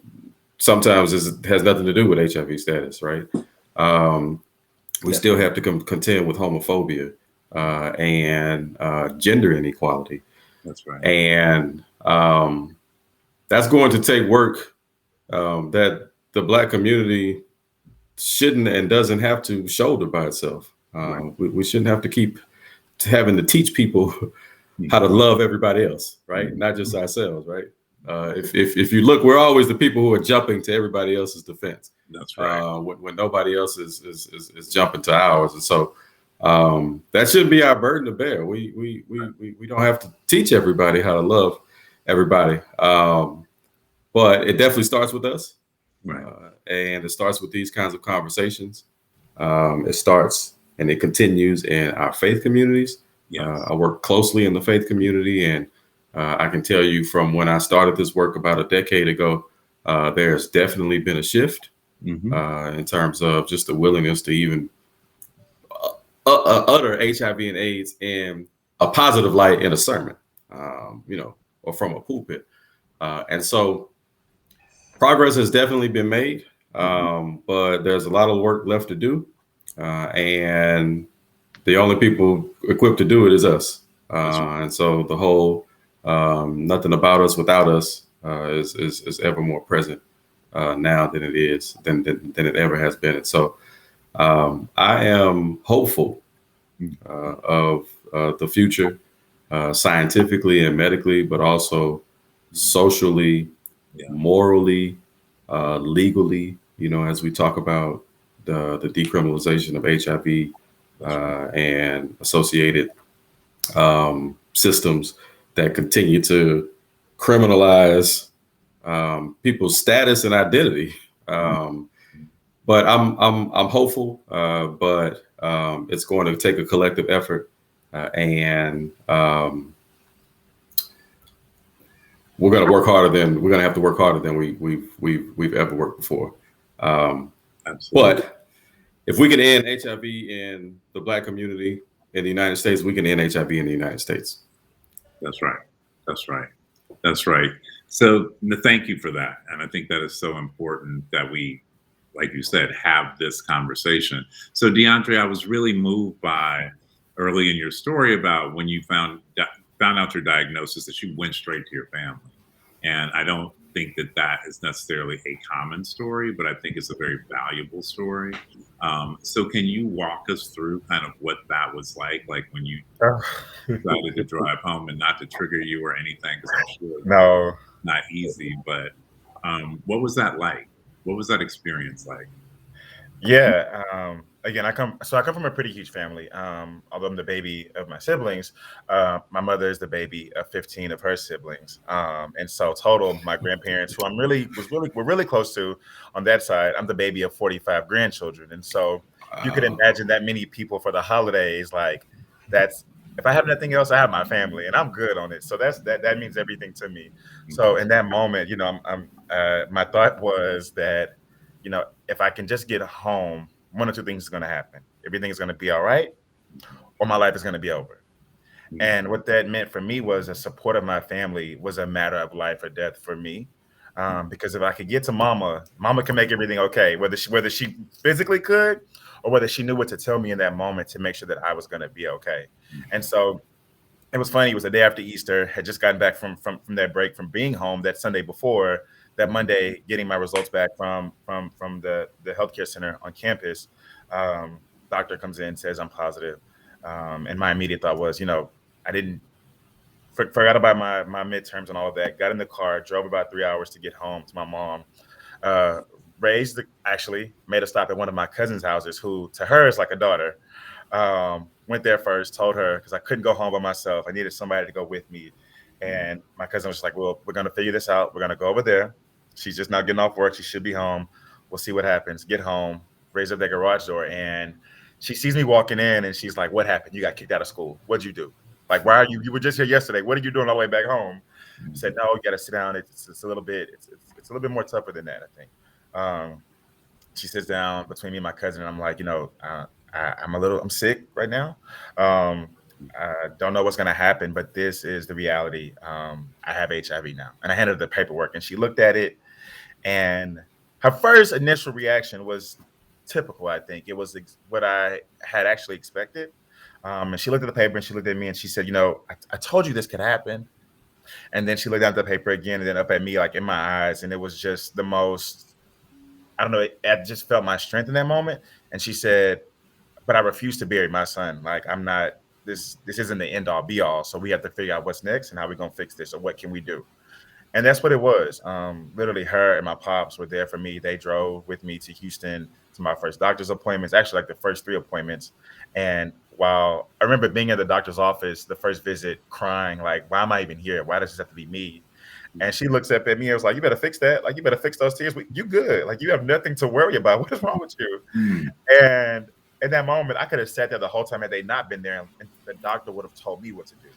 sometimes has nothing to do with HIV status, right? We still have to contend with homophobia and gender inequality. That's right. And that's going to take work that the Black community shouldn't and doesn't have to shoulder by itself. Right. We shouldn't have to keep having to teach people how to love everybody else, right? Not just ourselves, right? If you look, we're always the people who are jumping to everybody else's defense. That's right. When nobody else is jumping to ours, and so that shouldn't be our burden to bear. We don't have to teach everybody how to love everybody, but it definitely starts with us, right? And it starts with these kinds of conversations. It starts and it continues in our faith communities. Yes. I work closely in the faith community, and I can tell you from when I started this work about a decade ago, there's definitely been a shift in terms of just the willingness to even utter HIV and AIDS in a positive light in a sermon, or from a pulpit. And so progress has definitely been made, but there's a lot of work left to do. And the only people equipped to do it is us. And so the whole nothing about us without us is ever more present now than it is, than it ever has been. And so I am hopeful of the future, scientifically and medically, but also socially, morally, legally, as we talk about the decriminalization of HIV and associated systems that continue to criminalize people's status and identity. But I'm hopeful, but it's going to take a collective effort, and we're going to have to work harder than we've ever worked before. But if we can end HIV in the Black community in the United States, we can end HIV in the United States. That's right. That's right. That's right. So thank you for that. And I think that is so important that we, like you said, have this conversation. So Deondre, I was really moved by early in your story about when you found out your diagnosis, that you went straight to your family. And I don't think that is necessarily a common story, but I think it's a very valuable story. So can you walk us through kind of what that was like when you decided to drive home, and not to trigger you or anything, because I'm sure no, not easy, but What was that like? What was that experience like? Yeah. Again, I come from a pretty huge family. Although I'm the baby of my siblings, my mother is the baby of 15 of her siblings. And so total, my grandparents, who we're really close to on that side, I'm the baby of 45 grandchildren. And so you could imagine that many people for the holidays, like that's, if I have nothing else, I have my family and I'm good on it. So that means everything to me. So in that moment, my thought was that, if I can just get home, one or two things is going to happen. Everything is going to be all right, or my life is going to be over. And what that meant for me was the support of my family was a matter of life or death for me. Because if I could get to mama can make everything okay, whether she physically could, or whether she knew what to tell me in that moment to make sure that I was going to be okay. And so it was funny. It was the day after Easter. Had just gotten back from that break from being home that Sunday before. That Monday, getting my results back from the healthcare center on campus, doctor comes in, says I'm positive, and my immediate thought was, I didn't forgot about my midterms and all of that. Got in the car, drove about 3 hours to get home to my mom. Actually made a stop at one of my cousin's houses, who to her is like a daughter. Went there first, told her, because I couldn't go home by myself. I needed somebody to go with me. And my cousin was just like, well, we're going to figure this out. We're going to go over there. She's just not getting off work. She should be home. We'll see what happens. Get home, raise up that garage door. And she sees me walking in and she's like, what happened? You got kicked out of school. What'd you do? Like, why are you were just here yesterday. What are you doing all the way back home? I said, no, you got to sit down. It's a little bit, it's a little bit more tougher than that, I think. She sits down between me and my cousin. And I'm like, I'm sick right now. I don't know what's going to happen, but this is the reality. I have HIV now. And I handed her the paperwork and she looked at it, and her first initial reaction was typical, I think. It was what I had actually expected. And she looked at the paper and she looked at me and she said, I told you this could happen. And then she looked down at the paper again and then up at me, like in my eyes. And it was just the most, I don't know, I just felt my strength in that moment. And she said, but I refuse to bury my son. Like, I'm not, this isn't the end all be all. So we have to figure out what's next and how we're going to fix this, or what can we do? And that's what it was. Literally, her and my pops were there for me. They drove with me to Houston to my first doctor's appointments, actually like the first 3 appointments. And while I remember being at the doctor's office, the first visit, crying, like, why am I even here? Why does this have to be me? And she looks up at me and was like, you better fix that. Like, you better fix those tears. You good. Like, you have nothing to worry about. What is wrong with you? And in that moment, I could have sat there the whole time had they not been there, and the doctor would have told me what to do.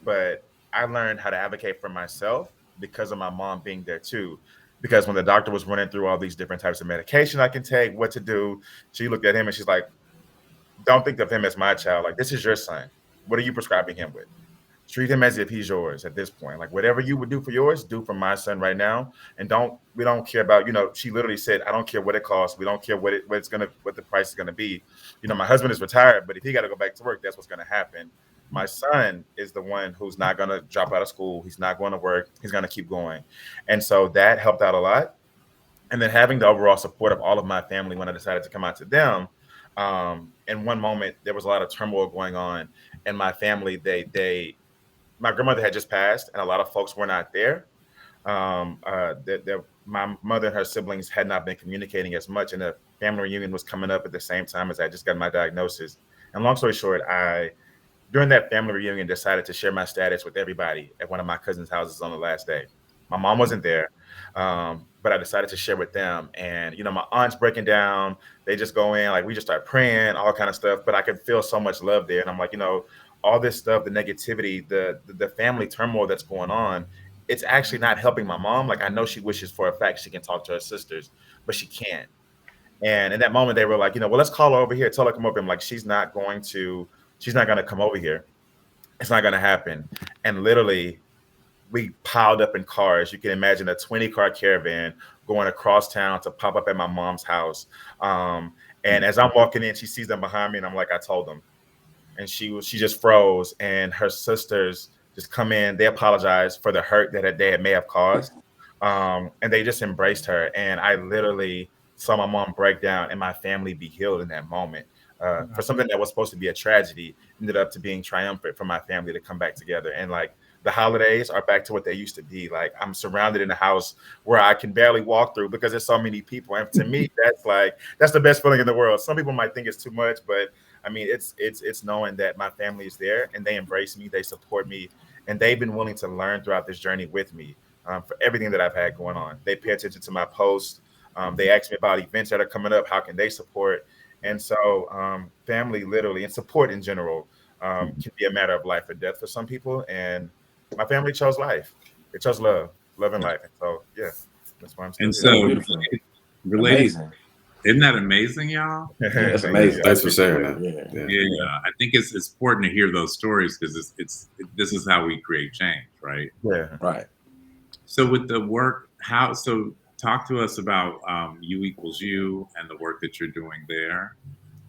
But I learned how to advocate for myself because of my mom being there too. Because when the doctor was running through all these different types of medication I can take, what to do, she looked at him and she's like, don't think of him as my child. Like, this is your son. What are you prescribing him with? Treat him as if he's yours at this point. Like, whatever you would do for yours, do for my son right now. And we don't care about, she literally said, I don't care what it costs. We don't care what the price is going to be. My husband is retired, but if he got to go back to work, that's what's going to happen. My son is the one who's not going to drop out of school. He's not going to work. He's going to keep going. And so that helped out a lot. And then having the overall support of all of my family when I decided to come out to them. In one moment, there was a lot of turmoil going on. And my family, my grandmother had just passed, and a lot of folks were not there. My mother and her siblings had not been communicating as much, and the family reunion was coming up at the same time as I just got my diagnosis. And long story short, during that family reunion, decided to share my status with everybody at one of my cousin's houses on the last day. My mom wasn't there, but I decided to share with them. And, my aunt's breaking down. They just go in, like, we just start praying, all kind of stuff. But I could feel so much love there. And I'm like, all this stuff, the negativity, the family turmoil that's going on, it's actually not helping my mom. Like, I know she wishes for a fact she can talk to her sisters, but she can't. And in that moment, they were like, well, let's call her over here. Tell her to come over. I'm like, she's not going to come over here. It's not going to happen. And literally, we piled up in cars. You can imagine a 20-car caravan going across town to pop up at my mom's house. And as I'm walking in, she sees them behind me, and I'm like, I told them. And she just froze, and her sisters just come in. They apologize for the hurt that they may have caused. And they just embraced her. And I literally saw my mom break down and my family be healed in that moment. For something that was supposed to be a tragedy ended up to being triumphant for my family to come back together. And like, The holidays are back to what they used to be. Like, I'm surrounded in a house where I can barely walk through because there's so many people. And to me, that's the best feeling in the world. Some people might think it's too much, but I mean, it's knowing that my family is there and they embrace me, they support me, and they've been willing to learn throughout this journey with me for everything that I've had going on. They pay attention to my posts. They ask me about events that are coming up. How can they support? And so family, literally, and support in general can be a matter of life or death for some people. And my family chose life. They chose love and life. And so, yeah, that's why I'm still here. Beautiful. Ladies, isn't that amazing, y'all? That's amazing. Thanks for sharing that. Yeah. I think it's important to hear those stories because this is how we create change, right? Yeah. Right. So with the work, talk to us about U=U and the work that you're doing there.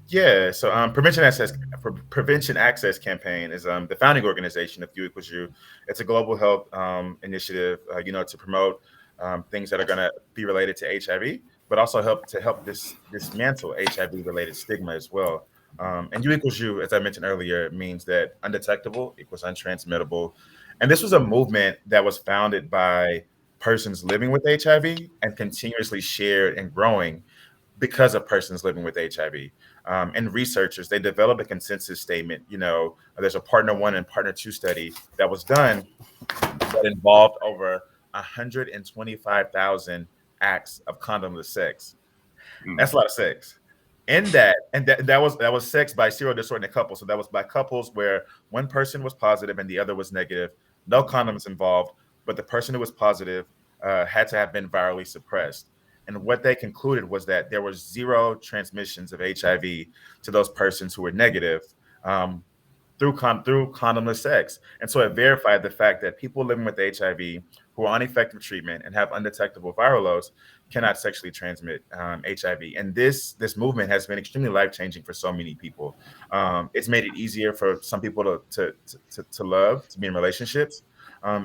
Yeah, so Prevention Access Campaign is the founding organization of U=U. It's a global health initiative, to promote things that are going to be related to HIV, but also help dismantle HIV-related stigma as well. And U=U, as I mentioned earlier, means that undetectable equals untransmittable. And this was a movement that was founded by persons living with HIV and continuously shared and growing because of persons living with HIV. And researchers, they developed a consensus statement. There's a partner 1 and partner 2 study that was done that involved over 125,000 acts of condomless sex. That's a lot of sex. And that was sex by serodisordinate couples. So that was by couples where one person was positive and the other was negative. No condoms involved, but the person who was positive had to have been virally suppressed. And what they concluded was that there was 0 transmissions of HIV to those persons who were negative through condomless sex. And so it verified the fact that people living with HIV who are on effective treatment and have undetectable viral loads cannot sexually transmit HIV. And this movement has been extremely life-changing for so many people. It's made it easier for some people to love, to be in relationships.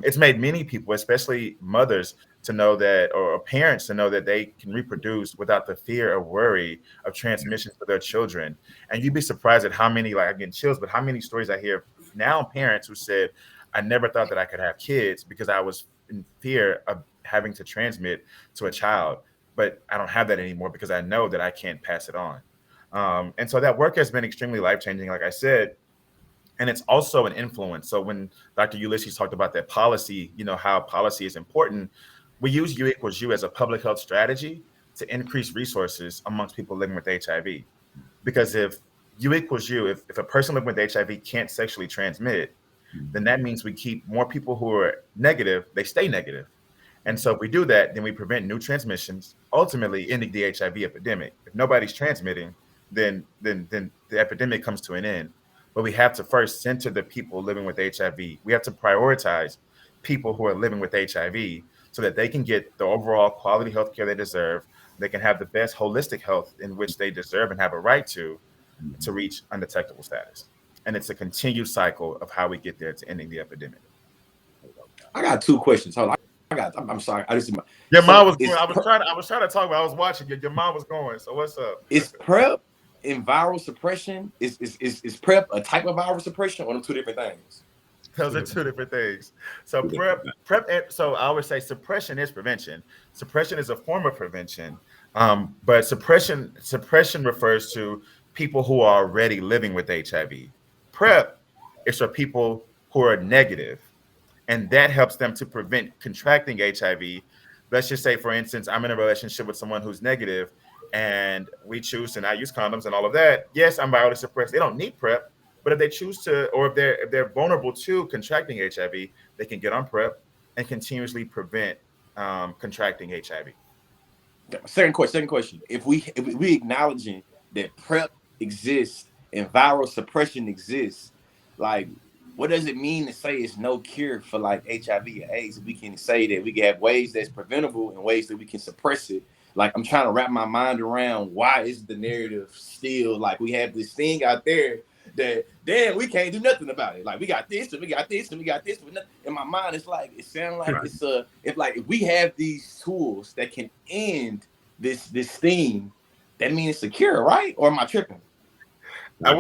It's made many people, especially mothers, to know that, or parents to know that they can reproduce without the fear or worry of transmission for their children. And you'd be surprised at how many, like, I get chills, but how many stories I hear now, parents who said, I never thought that I could have kids because I was in fear of having to transmit to a child, but I don't have that anymore because I know that I can't pass it on. And so that work has been extremely life-changing, like I said. And it's also an influence. So when Dr. Ulysses talked about that policy, how policy is important, we use U=U as a public health strategy to increase resources amongst people living with HIV. Because if U=U, if a person living with HIV can't sexually transmit, then that means we keep more people who are negative, they stay negative. And so if we do that, then we prevent new transmissions, ultimately ending the HIV epidemic. If nobody's transmitting, then the epidemic comes to an end. But we have to first center the people living with HIV. We have to prioritize people who are living with HIV so that they can get the overall quality health care they deserve. They can have the best holistic health in which they deserve and have a right to reach undetectable status. And it's a continued cycle of how we get there to ending the epidemic. I got 2 questions. Hold on. I'm sorry. Your mom was going. I was trying to talk, but I was watching. Your mom was going. So what's up? Is PrEP and viral suppression, is PrEP a type of viral suppression, or them 2 different things? Those are 2 different things. So PrEP. So I always say suppression is prevention. Suppression is a form of prevention, but suppression refers to people who are already living with HIV. PrEP is for people who are negative, and that helps them to prevent contracting HIV. Let's just say, for instance, I'm in a relationship with someone who's negative, and we choose to not use condoms and all of that. Yes, I'm virally suppressed. They don't need PrEP. But if they choose to, or if they're vulnerable to contracting HIV, they can get on PrEP and continuously prevent contracting HIV. Second question. If we acknowledging that PrEP exists and viral suppression exists, like, what does it mean to say it's no cure for like HIV or AIDS? If we can say that we can have ways that's preventable and ways that we can suppress it. Like, I'm trying to wrap my mind around why is the narrative still like we have this thing out there that damn we can't do nothing about it. Like, we got this and we got this and we got this. In my mind, it's like it sounds like if we have these tools that can end this thing, that means it's secure, right? Or am I tripping? I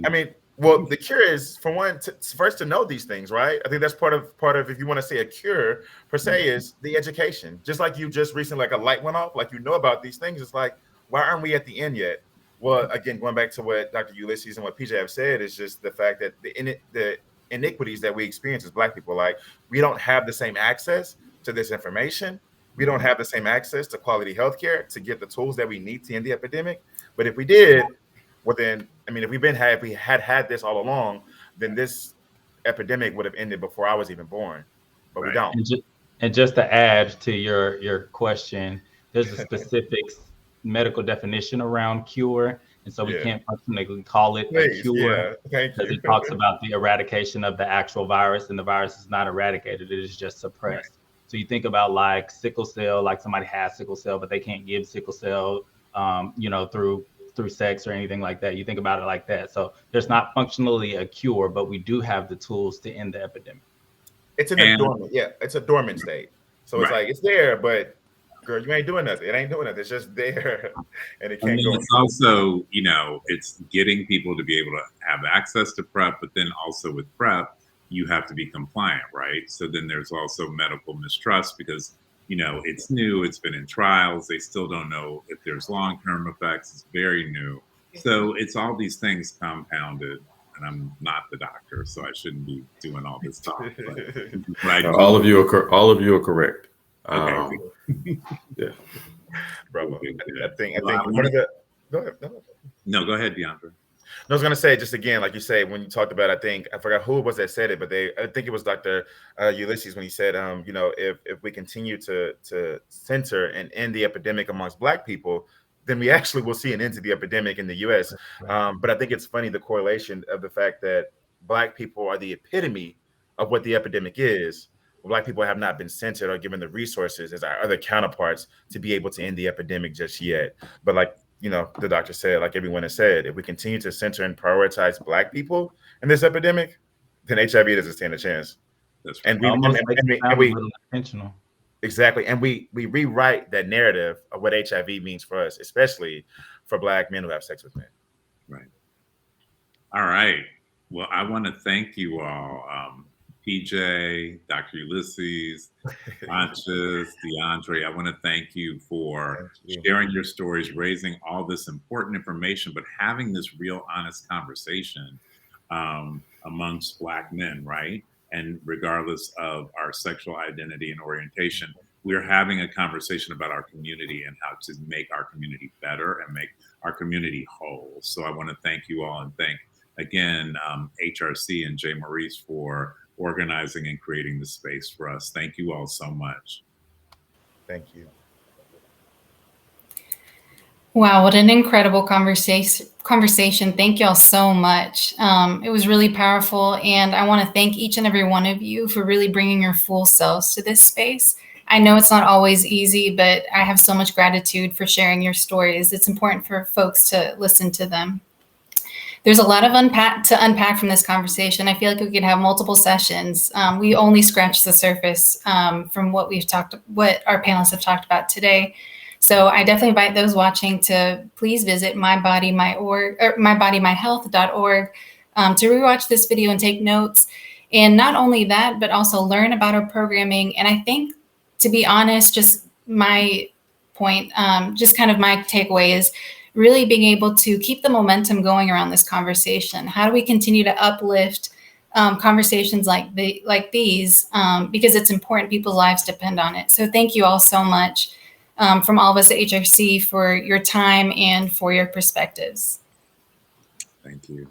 mean, Well, the cure is, for one, first to know these things, right? I think that's part of if you want to say a cure per se is the education. Just like you just recently, like a light went off, like you know about these things. It's like, why aren't we at the end yet? Well, again, going back to what Dr. Ulysses and what PJ have said, is just the fact that the iniquities that we experience as Black people, like we don't have the same access to this information. We don't have the same access to quality healthcare to get the tools that we need to end the epidemic. But if we did, well, then, I mean, if we had this all along, then this epidemic would have ended before I was even born. But we don't. And just to add to your question, there's a specific medical definition around cure, and so we can't functionally call it a cure because it talks about the eradication of the actual virus, and the virus is not eradicated; it is just suppressed. Right. So you think about like sickle cell, like somebody has sickle cell, but they can't give sickle cell, through sex or anything like that. You think about it like that. So there's not functionally a cure, but we do have the tools to end the epidemic. It's it's a dormant state. So it's like, it's there, but girl, you ain't doing nothing. It ain't doing nothing. It's just there, and it can't go. It's also, it's getting people to be able to have access to PrEP, but then also with PrEP, you have to be compliant, right? So then there's also medical mistrust because it's new, it's been in trials, they still don't know if there's long-term effects, it's very new. So it's all these things compounded, and I'm not the doctor, so I shouldn't be doing all this talk. But all of you are correct. Okay. Yeah. Bravo. I think one of the go ahead. No, go ahead, Deondre. I was gonna say, just again, like you say, when you talked about, I forgot who it was that said it, but I think it was Dr. Ulysses when he said, if we continue to censor and end the epidemic amongst Black people, then we actually will see an end to the epidemic in the U.S. But I think it's funny, the correlation of the fact that Black people are the epitome of what the epidemic is. Black people have not been censored or given the resources as our other counterparts to be able to end the epidemic just yet. But like, the doctor said, like everyone has said, if we continue to censor and prioritize Black people in this epidemic, then HIV doesn't stand a chance. That's right. And we intentional. Exactly. And we rewrite that narrative of what HIV means for us, especially for Black men who have sex with men. Right. All right. Well, I want to thank you all. PJ, Dr. Ulysses, Conscious, Deondre, I want to thank you for sharing your stories, raising all this important information, but having this real honest conversation amongst Black men, right? And regardless of our sexual identity and orientation, we're having a conversation about our community and how to make our community better and make our community whole. So I want to thank you all, and thank again HRC and Jay Maurice for organizing and creating the space for us. Thank you all so much. Thank you. Wow, what an incredible conversation. Thank y'all so much. It was really powerful, and I want to thank each and every one of you for really bringing your full selves to this space. I know it's not always easy, but I have so much gratitude for sharing your stories. It's important for folks to listen to them. There's a lot of unpack from this conversation. I feel like we could have multiple sessions. We only scratched the surface from what our panelists have talked about today. So I definitely invite those watching to please visit mybodymyhealth.org to rewatch this video and take notes. And not only that, but also learn about our programming. And I think, to be honest, just my point, just kind of my takeaway is really being able to keep the momentum going around this conversation. How do we continue to uplift conversations like these? Because it's important, people's lives depend on it. So thank you all so much from all of us at HRC for your time and for your perspectives. Thank you.